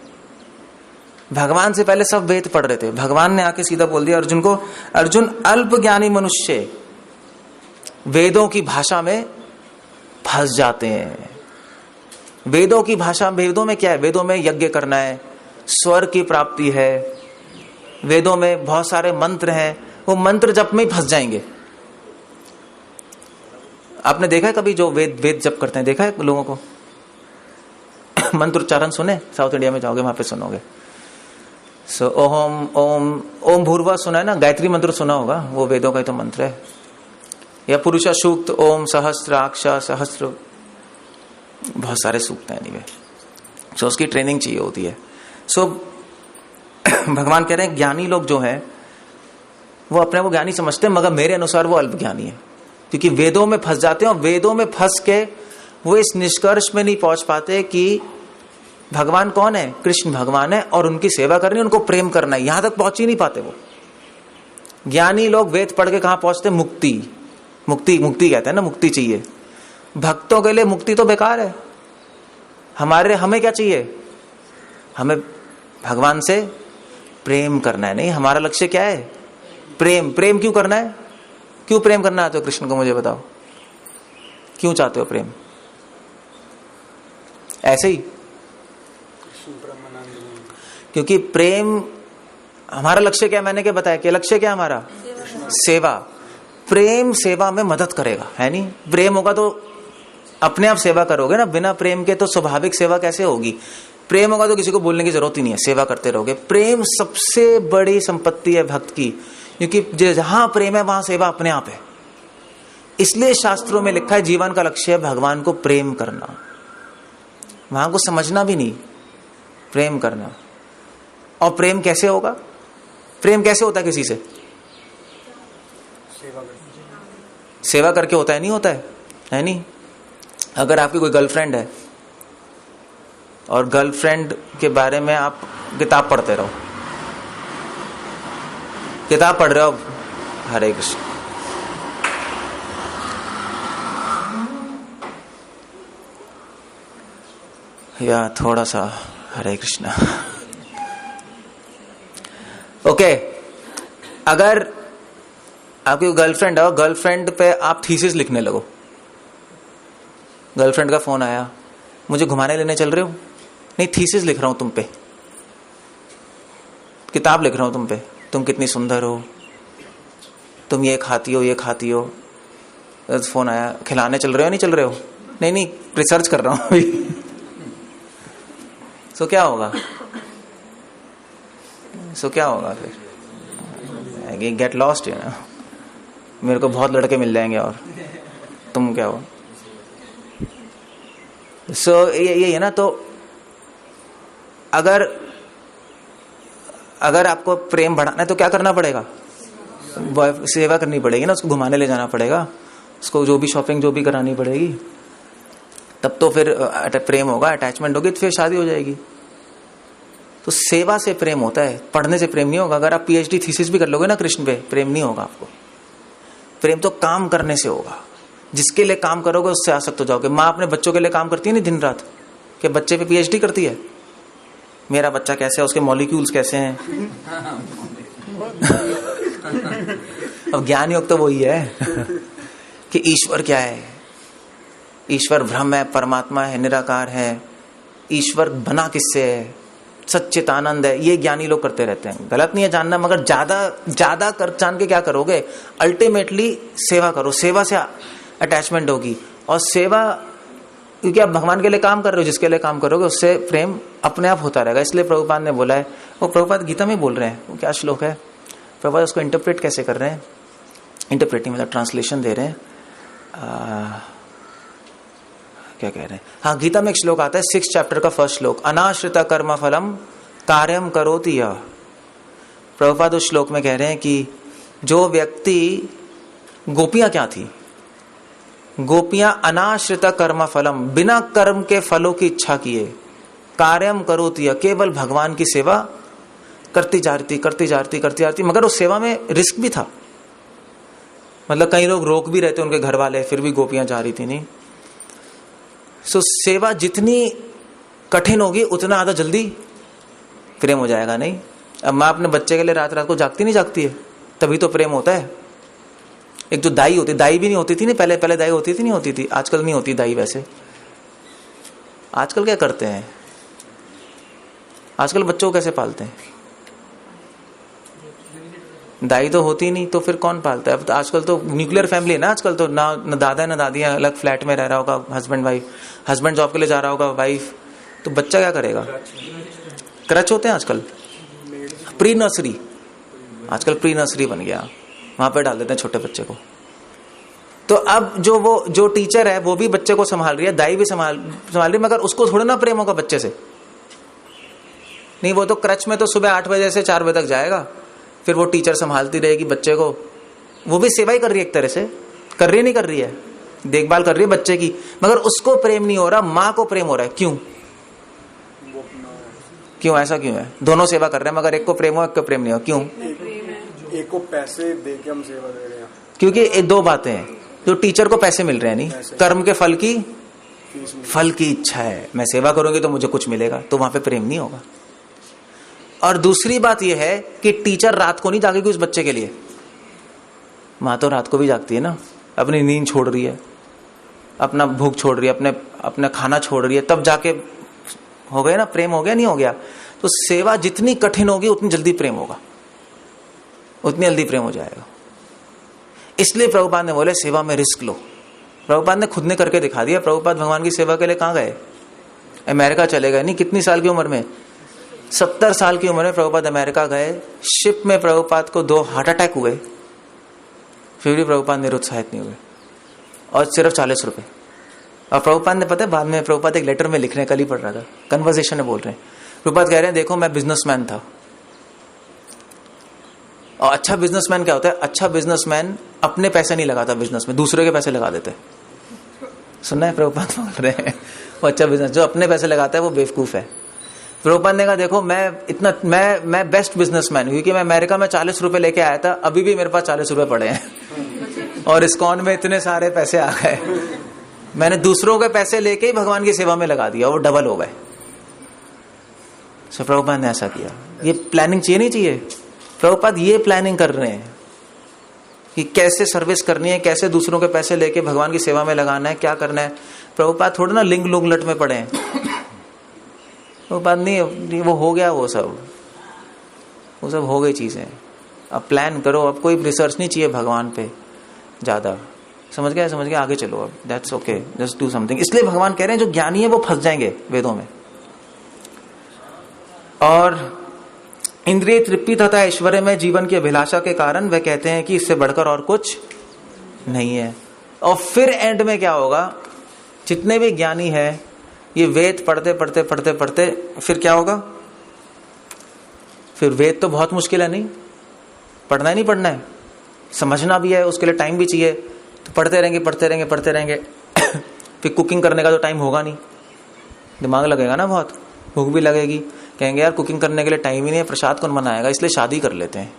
भगवान से पहले सब वेद पढ़ रहे थे, भगवान ने आके सीधा बोल दिया अर्जुन को, अर्जुन अल्प ज्ञानी मनुष्य वेदों की भाषा में फंस जाते हैं। वेदों की भाषा, वेदों में क्या है? वेदों में यज्ञ करना है, स्वर्ग की प्राप्ति है, वेदों में बहुत सारे मंत्र हैं, वो मंत्र जप में ही फंस जाएंगे। आपने देखा है कभी जो वेद जप करते हैं, देखा है लोगों को? मंत्र उच्चारण सुने? साउथ इंडिया में जाओगे वहां पे सुनोगे। सो ओम ओम ओम भूर्वा सुना है ना? गायत्री मंत्र सुना होगा, वो वेदों का ही तो मंत्र है। या पुरुष सूक्त, ओम सहस्त्राक्ष सहस्त्र, बहुत सारे सूक्त हैं एनीवे। सो उसकी ट्रेनिंग चाहिए होती है। सो भगवान कह रहे हैं ज्ञानी लोग जो है वो अपने को ज्ञानी समझते हैं, मगर मेरे अनुसार वो अल्प ज्ञानी है, क्योंकि वेदों में फंस जाते हैं और वेदों में फंस के वो इस निष्कर्ष में नहीं पहुंच पाते कि भगवान कौन है, कृष्ण भगवान है, और उनकी सेवा करनी, उनको प्रेम करना है। यहां तक पहुंच ही नहीं पाते वो। ज्ञानी लोग वेद पढ़ के कहां पहुंचते? मुक्ति, मुक्ति, मुक्ति कहते हैं ना, मुक्ति चाहिए। भक्तों के लिए मुक्ति तो बेकार है। हमें क्या चाहिए? हमें भगवान से प्रेम करना है। नहीं, हमारा लक्ष्य क्या है? प्रेम। प्रेम क्यों करना है? क्यों प्रेम करना चाहते हो कृष्ण को, मुझे बताओ, क्यों चाहते हो प्रेम? ऐसे ही, क्योंकि प्रेम, हमारा लक्ष्य क्या है? मैंने क्या बताया कि लक्ष्य क्या है हमारा? सेवा। प्रेम सेवा में मदद करेगा, है नहीं? प्रेम होगा तो अपने आप सेवा करोगे ना, बिना प्रेम के तो स्वाभाविक सेवा कैसे होगी? प्रेम होगा तो किसी को बोलने की जरूरत ही नहीं है, सेवा करते रहोगे। प्रेम सबसे बड़ी संपत्ति है भक्त की, क्योंकि जहां प्रेम है वहां सेवा अपने आप है। इसलिए शास्त्रों में लिखा है जीवन का लक्ष्य है भगवान को प्रेम करना। वहां को समझना भी नहीं, प्रेम करना। और प्रेम कैसे होगा? प्रेम कैसे होता है किसी से? सेवा करके होता है, नहीं होता है नहीं? अगर आपकी कोई गर्लफ्रेंड है और गर्लफ्रेंड के बारे में आप किताब पढ़ते रहो, किताब पढ़ रहे हो, हरे कृष्ण, या थोड़ा सा हरे कृष्ण। ओके, अगर आपकी गर्लफ्रेंड है और गर्लफ्रेंड पे आप थीसिस लिखने लगो, गर्लफ्रेंड का फोन आया, मुझे घुमाने लेने चल रहे हो? नहीं, थीसिस लिख रहा हूं तुम पे, किताब लिख रहा हूं तुम पे, तुम कितनी सुंदर हो, तुम ये खाती हो, ये खाती हो, फोन आया, खिलाने चल रहे हो नहीं चल रहे हो? नहीं नहीं, रिसर्च कर रहा हूं अभी। सो क्या होगा? क्या होगा फिर? गेट लॉस्ट है ना, मेरे को बहुत लड़के मिल जाएंगे और तुम क्या हो? ये है ना। तो अगर आपको प्रेम बढ़ाना है तो क्या करना पड़ेगा? सेवा करनी पड़ेगी ना, उसको घुमाने ले जाना पड़ेगा, उसको जो भी शॉपिंग जो भी करानी पड़ेगी, तब तो फिर प्रेम होगा, अटैचमेंट होगी, तो फिर शादी हो जाएगी। तो सेवा से प्रेम होता है, पढ़ने से प्रेम नहीं होगा। अगर आप पीएचडी थीसिस भी कर लोगे ना कृष्ण पे, प्रेम नहीं होगा आपको। प्रेम तो काम करने से होगा। जिसके लिए काम करोगे उससे आसक्त हो जाओगे। माँ अपने बच्चों के लिए काम करती है नहीं दिन रात, कि बच्चे पे पीएचडी करती है, मेरा बच्चा कैसे है, उसके मॉलिक्यूल्स कैसे हैं। अब ज्ञान योग तो वही है कि ईश्वर क्या है, ईश्वर ब्रह्म है, परमात्मा है, निराकार है, ईश्वर बना किससे है, सच्चित आनंद है। ये ज्ञानी लोग करते रहते हैं। गलत नहीं है जानना, मगर ज्यादा कर जान के क्या करोगे? अल्टीमेटली सेवा करो, सेवा से अटैचमेंट होगी। और सेवा, क्योंकि आप भगवान के लिए काम कर रहे हो, जिसके लिए काम करोगे उससे प्रेम अपने आप होता रहेगा। इसलिए प्रभुपाद ने बोला है, वो प्रभुपाद गीता में बोल रहे हैं, वो क्या श्लोक है, प्रभुपाद उसको इंटरप्रेट कैसे कर रहे हैं? इंटरप्रेटिंग मतलब ट्रांसलेशन दे रहे हैं। क्या कह रहे हैं? हाँ, गीता में एक श्लोक आता है, 6 चैप्टर का 1 श्लोक, अनाश्रित कर्म फलम कार्यम करोति यः। प्रभुपाद उस श्लोक में कह रहे हैं कि जो व्यक्ति, गोपियां क्या थी? गोपियां अनाश्रित कर्म फलम, बिना कर्म के फलों की इच्छा किए, कार्यम करोति यः, केवल भगवान की सेवा करती जा रही थी। मगर उस सेवा में रिस्क भी था। मतलब कई लोग रोक भी रहते उनके घर वाले, फिर भी गोपियां जा रही थी नहीं। सेवा जितनी कठिन होगी उतना ज्यादा जल्दी प्रेम हो जाएगा। नहीं, अब माँ अपने बच्चे के लिए रात रात को जागती नहीं जागती है, तभी तो प्रेम होता है। एक जो दाई होती, दाई भी नहीं होती थी ना पहले दाई होती थी, नहीं होती थी, आजकल नहीं होती दाई। वैसे आजकल क्या करते हैं, आजकल बच्चों को कैसे पालते हैं? दाई तो होती नहीं, तो फिर कौन पालता है? अब तो आजकल तो न्यूक्लियर फैमिली है ना, आजकल तो ना दादा ना दादी, अलग फ्लैट में रह रहा होगा हस्बैंड वाइफ, हस्बैंड जॉब के लिए जा रहा होगा, वाइफ, तो बच्चा क्या करेगा? क्रच होते हैं आजकल, प्री नर्सरी, आजकल प्री नर्सरी बन गया, वहां पे डाल देते हैं छोटे बच्चे को। तो अब जो टीचर है वो भी बच्चे को संभाल रही है, दाई भी संभाल रही है, मगर उसको थोड़ा ना प्रेम होगा बच्चे से। नहीं, वो तो क्रच में तो सुबह 8 बजे से 4 बजे तक जाएगा, फिर वो टीचर संभालती रहेगी बच्चे को। वो भी सेवा ही कर रही है एक तरह से, कर रही नहीं कर रही है, देखभाल कर रही है बच्चे की, मगर उसको प्रेम नहीं हो रहा, माँ को प्रेम हो रहा है। क्यों ऐसा क्यों है? दोनों सेवा कर रहे हैं मगर एक को प्रेम हो, एक को प्रेम नहीं हो, क्यों? एक को पैसे दे के हम सेवा दे रहे हैं। क्योंकि ये 2 बातें हैं, जो टीचर को पैसे मिल रहे हैं, नहीं कर्म के फल की इच्छा है, मैं सेवा करूंगी तो मुझे कुछ मिलेगा, तो वहां पे प्रेम नहीं होगा। और दूसरी बात यह है कि टीचर रात को नहीं जागेगी उस बच्चे के लिए, माँ तो रात को भी जागती है ना, अपनी नींद छोड़ रही है, अपना भूख छोड़ रही है, अपना खाना छोड़ रही है, तब जाके हो गया ना प्रेम, हो गया नहीं हो गया? तो सेवा जितनी कठिन होगी उतनी जल्दी प्रेम होगा, उतनी जल्दी प्रेम हो जाएगा। इसलिए प्रभुपाद ने बोले सेवा में रिस्क लो। प्रभुपाद ने खुद ने करके दिखा दिया। प्रभुपाद भगवान की सेवा के लिए कहाँ गए? अमेरिका चले गए। नहीं, कितनी साल की उम्र में? 70 साल की उम्र में प्रभुपाद अमेरिका गए। शिप में प्रभुपाद को 2 हार्ट अटैक हुए, फिर भी प्रभुपाद निरुत्साहित नहीं हुए, और सिर्फ 40 रुपए। और प्रभुपाद ने पता है बाद में, प्रभुपाद एक लेटर में लिख रहे हैं, कल ही पढ़ रहा था, कन्वर्सेशन में बोल रहे हैं, प्रभुपाद कह रहे हैं देखो मैं बिजनेसमैन था। और अच्छा बिजनेसमैन क्या होता है? अच्छा बिजनेसमैन अपने पैसे नहीं लगाता बिजनेस में, दूसरे के पैसे लगा देते। सुनना है? प्रभुपाद बोल रहे हैं वो अच्छा बिजनेस, जो अपने पैसे लगाता है वो बेवकूफ है। प्रभुपाद ने कहा देखो मैं बेस्ट बिजनेसमैन, क्योंकि मैं अमेरिका में 40 रुपए लेके आया था, अभी भी मेरे पास 40 रुपए पड़े हैं और इस्कॉन में इतने सारे पैसे आ गए, मैंने दूसरों के पैसे लेके ही भगवान की सेवा में लगा दिया, वो डबल हो गए। सो प्रभुपाद ने ऐसा किया। ये प्लानिंग चाहिए नहीं चाहिए? प्रभुपाद ये प्लानिंग कर रहे हैं कि कैसे सर्विस करनी है, कैसे दूसरों के पैसे लेके भगवान की सेवा में लगाना है, क्या करना है। प्रभुपाद थोड़ा ना लिंग लुंग लट में पड़े हैं, प्रभुपाद नहीं, वो हो गया, वो सब हो गई चीजें। अब प्लान करो, अब कोई रिसर्च नहीं चाहिए भगवान पे ज्यादा, समझ गए, आगे चलो अब, that's okay, just do something. इसलिए भगवान कह रहे हैं जो ज्ञानी है वो फंस जाएंगे वेदों में। और इंद्रिय तृप्ति तथा ऐश्वर्य में जीवन की अभिलाषा के कारण वे कहते हैं कि इससे बढ़कर और कुछ नहीं है। और फिर एंड में क्या होगा, जितने भी ज्ञानी है ये वेद पढ़ते पढ़ते पढ़ते पढ़ते फिर क्या होगा, फिर वेद तो बहुत मुश्किल है, नहीं पढ़ना ही नहीं पढ़ना है, समझना भी है, उसके लिए टाइम भी चाहिए, तो पढ़ते रहेंगे फिर कुकिंग करने का तो टाइम होगा नहीं, दिमाग लगेगा ना बहुत, भूख भी लगेगी, कहेंगे यार कुकिंग करने के लिए टाइम ही नहीं है, प्रसाद कौन बनाएगा, इसलिए शादी कर लेते हैं,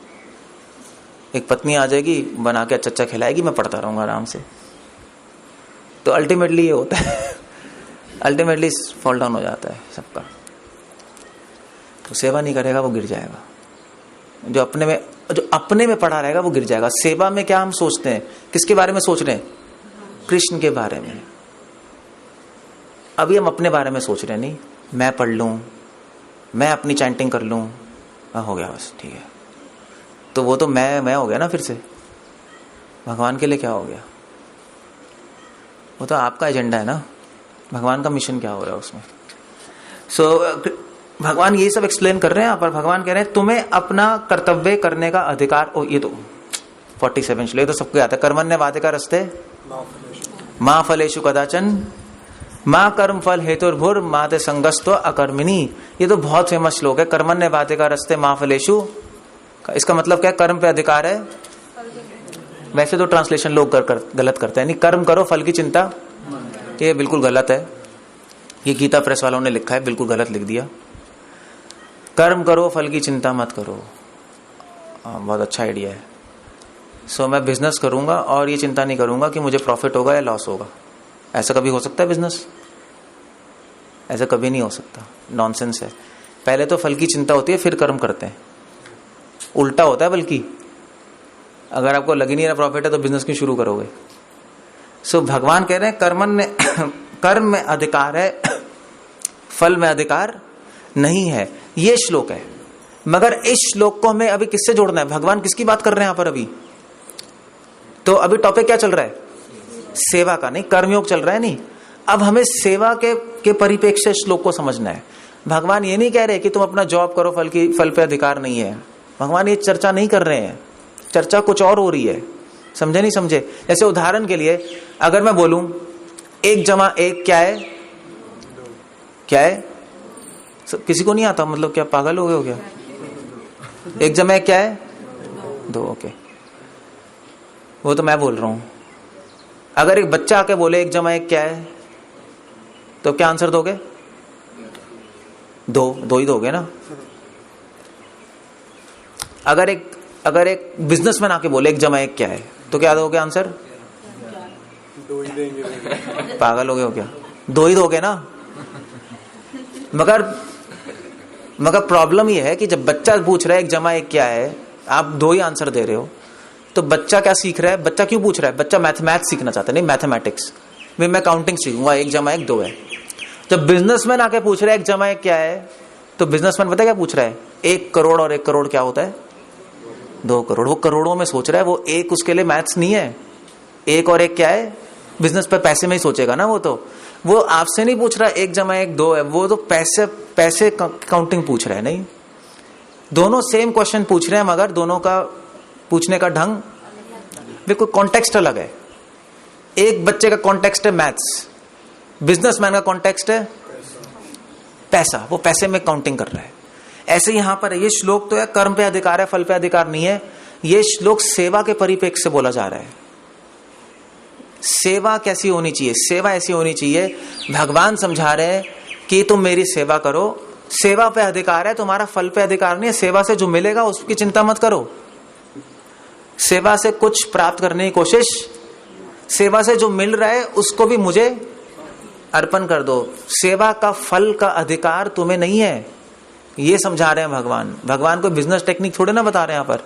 एक पत्नी आ जाएगी बना के अच्छा खिलाएगी, मैं पढ़ता रहूंगा आराम से। तो अल्टीमेटली ये होता है, अल्टीमेटली फॉल डाउन हो जाता है सबका। तो सेवा नहीं करेगा वो गिर जाएगा, जो अपने में पड़ा रहेगा वो गिर जाएगा। सेवा में क्या हम सोचते हैं, किसके बारे में सोच रहे हैं, कृष्ण के बारे में। अभी हम अपने बारे में सोच रहे हैं, नहीं मैं पढ़ लूं, मैं अपनी चैंटिंग कर लूं, हो गया बस, ठीक है। तो वो तो मैं हो गया ना, फिर से भगवान के लिए क्या हो गया, वो तो आपका एजेंडा है ना, भगवान का मिशन क्या हो रहा है उसमें। भगवान ये सब एक्सप्लेन कर रहे हैं यहाँ पर। भगवान कह रहे हैं तुम्हें अपना कर्तव्य करने का अधिकार, ये तो 47 श्लोक, तो सबको आता है, कर्मण्येवाधिकारस्ते मां फलेषु कदाचन मां कर्म फल हेतुर्भुर माते संगस्तो अकर्मिणी। ये तो बहुत फेमस श्लोक है, कर्मण्येवाधिकारस्ते मां फलेषु। इसका मतलब क्या, कर्म पे अधिकार है। वैसे तो ट्रांसलेशन लोग गलत करते हैं, नहीं कर्म करो फल की चिंता, ये बिल्कुल गलत है, ये गीता प्रेस वालों ने लिखा है, बिल्कुल गलत लिख दिया। कर्म करो फल की चिंता मत करो, बहुत अच्छा आइडिया है। मैं बिजनेस करूंगा और ये चिंता नहीं करूंगा कि मुझे प्रॉफिट होगा या लॉस होगा। ऐसा कभी हो सकता है बिजनेस? ऐसा कभी नहीं हो सकता, नॉनसेंस है। पहले तो फल की चिंता होती है फिर कर्म करते हैं, उल्टा होता है बल्कि। अगर आपको लग ही नहीं रहा प्रॉफिट है तो बिजनेस क्यों शुरू करोगे। भगवान कह रहे हैं कर्म में अधिकार है, फल में अधिकार नहीं है। ये श्लोक है, मगर इस श्लोक को हमें अभी किससे जोड़ना है, भगवान किसकी बात कर रहे हैं यहां पर अभी। तो अभी टॉपिक क्या चल रहा है, सेवा का, नहीं कर्मयोग चल रहा है। नहीं, अब हमें सेवा के परिप्रेक्ष्य श्लोक को समझना है। भगवान ये नहीं कह रहे कि तुम अपना जॉब करो, फल पे अधिकार नहीं है। भगवान ये चर्चा नहीं कर रहे हैं, चर्चा कुछ और हो रही है। समझे नहीं समझे? जैसे उदाहरण के लिए अगर मैं बोलूं 1 जमा 1 क्या है, क्या है, किसी को नहीं आता, मतलब क्या पागल हो गए हो क्या? 1 जमा 1 क्या है, 2, ओके, वो तो मैं बोल रहा हूं। अगर एक बच्चा आके बोले 1 जमा 1 क्या है, तो क्या आंसर दोगे? 2 ही दोगे ना। अगर एक बिजनेसमैन आके बोले 1 जमा 1 क्या है, तो क्या दोगे आंसर? 2 ही देंगे। पागल हो गए हो क्या? 2 ही दोगे ना। मगर प्रॉब्लम यह है कि जब बच्चा पूछ रहा है 1 जमा 1 क्या है, आप 2 ही आंसर दे रहे हो, तो बच्चा क्या सीख रहा है? बच्चा क्यों पूछ रहा है? बच्चा मैथमेटिक्स सीखना चाहता है, नहीं मैथमेटिक्स में मैं काउंटिंग सीखूंगा, 1 जमा 1 2 है। जब बिजनेसमैन आके पूछ रहा है 1 जमा 1 क्या है, तो बिजनेसमैन पता क्या पूछ रहा है? 1 करोड़ और 1 करोड़ क्या होता है? 2 करोड़। वो करोड़ों में सोच रहा है, वो 1 उसके लिए मैथ्स नहीं है। 1 और 1 क्या है? बिजनेस पर पैसे में ही सोचेगा ना। वो आपसे नहीं पूछ रहा 1 जमा 1 2 है, वो तो पैसे काउंटिंग पूछ रहा है। नहीं, दोनों सेम क्वेश्चन पूछ रहे हैं, मगर दोनों का पूछने का ढंग बिल्कुल, कॉन्टेक्स्ट अलग है। एक बच्चे का कॉन्टेक्स्ट है मैथ्स, बिजनेसमैन का कॉन्टेक्स्ट है पैसा, वो पैसे में काउंटिंग कर रहा है। ऐसे यहां पर ये श्लोक तो है कर्म पे अधिकार है, फल पे अधिकार नहीं है। ये श्लोक सेवा के परिप्रेक्ष्य से बोला जा रहा है। सेवा कैसी होनी चाहिए? सेवा ऐसी होनी चाहिए, भगवान समझा रहे हैं कि तुम मेरी सेवा करो, सेवा पे अधिकार है, तुम्हारा फल पे अधिकार नहीं है। सेवा से जो मिलेगा उसकी चिंता मत करो, सेवा से कुछ प्राप्त करने की कोशिश, सेवा से जो मिल रहा है उसको भी मुझे अर्पण कर दो। सेवा का फल का अधिकार तुम्हें नहीं है, ये समझा रहे हैं भगवान। भगवान को बिजनेस टेक्निक थोड़े ना बता रहे हैं यहां पर,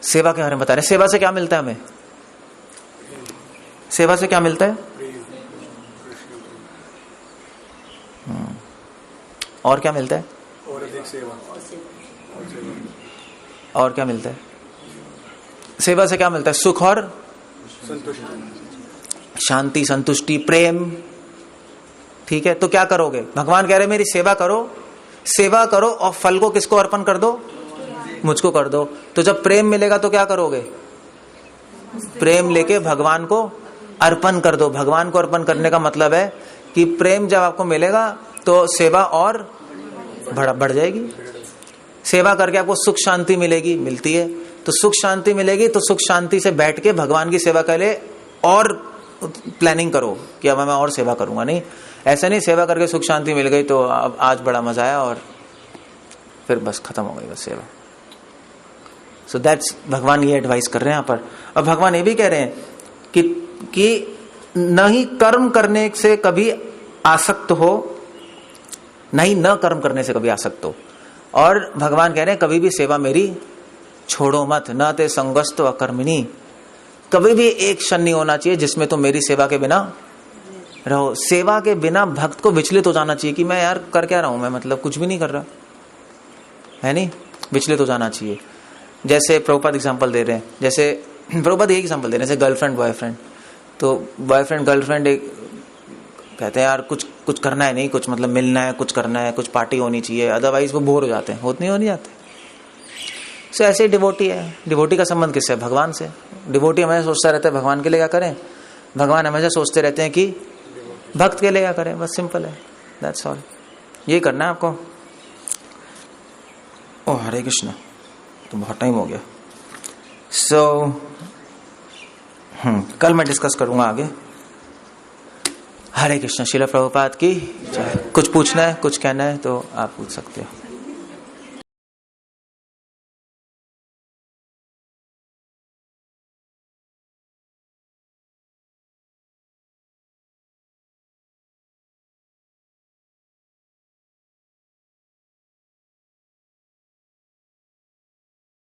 सेवा के बारे में बता रहे हैं। सेवा से क्या मिलता है हमें? सेवा से क्या मिलता है? और क्या मिलता है? और अधिक सेवा। और क्या मिलता है? सेवा से क्या मिलता है? सुख और संतुष्टि, शांति, संतुष्टि, प्रेम। ठीक है, तो क्या करोगे? भगवान कह रहे मेरी सेवा करो, सेवा करो और फल को किसको अर्पण कर दो? मुझको कर दो। तो जब प्रेम मिलेगा तो क्या करोगे? प्रेम लेके भगवान को अर्पण कर दो। भगवान को अर्पण करने का मतलब है कि प्रेम जब आपको मिलेगा तो सेवा और बढ़ जाएगी। सेवा करके आपको सुख शांति मिलेगी, मिलती है। तो सुख शांति मिलेगी तो सुख शांति से बैठ के भगवान की सेवा करे और प्लानिंग करो कि अब मैं और सेवा करूंगा। नहीं, ऐसा नहीं सेवा करके सुख शांति मिल गई तो अब आज बड़ा मजा आया और फिर बस खत्म हो गई बस सेवा। सो दैट्स, भगवान ये एडवाइस कर रहे हैं यहाँ पर। अब भगवान ये भी कह रहे हैं कि नहीं कर्म करने से कभी आसक्त हो, नहीं न कर्म करने से कभी आसक्त हो। और भगवान कह रहे हैं कभी भी सेवा मेरी छोड़ो मत, न ते संगस्तो अकर्मिणी। कभी भी एक क्षण नहीं होना चाहिए जिसमें तुम मेरी सेवा के बिना रहो। सेवा के बिना भक्त को विचलित हो जाना चाहिए कि मैं यार कर क्या रहा हूं, मैं मतलब कुछ भी नहीं कर रहा है, नहीं, विचलित हो जाना चाहिए। जैसे प्रभुपाद एग्जांपल दे रहे हैं, जैसे प्रभुपाद एक एग्जांपल दे रहे हैं, जैसे गर्लफ्रेंड बॉयफ्रेंड। तो बॉयफ्रेंड गर्लफ्रेंड एक कहते हैं यार कुछ करना है, नहीं कुछ मतलब मिलना है, कुछ करना है, कुछ पार्टी होनी चाहिए, अदरवाइज वो बोर हो जाते हैं, होते नहीं हो नहीं जाते। सो ऐसे ही डिवोटी है। डिवोटी का संबंध किससे? भगवान से। डिवोटी हमेशा सोचता रहता है भगवान के लिए क्या करें, भगवान हमेशा सोचते रहते हैं कि भक्त के लिए क्या करें। बस सिंपल है, दैट्स ऑल। ये करना है आपको। ओ हरे कृष्ण, तो बहुत टाइम हो गया। सो कल मैं डिस्कस करूंगा आगे। हरे कृष्ण। श्रील प्रभुपाद की जय। कुछ पूछना है, कुछ कहना है तो आप पूछ सकते हो।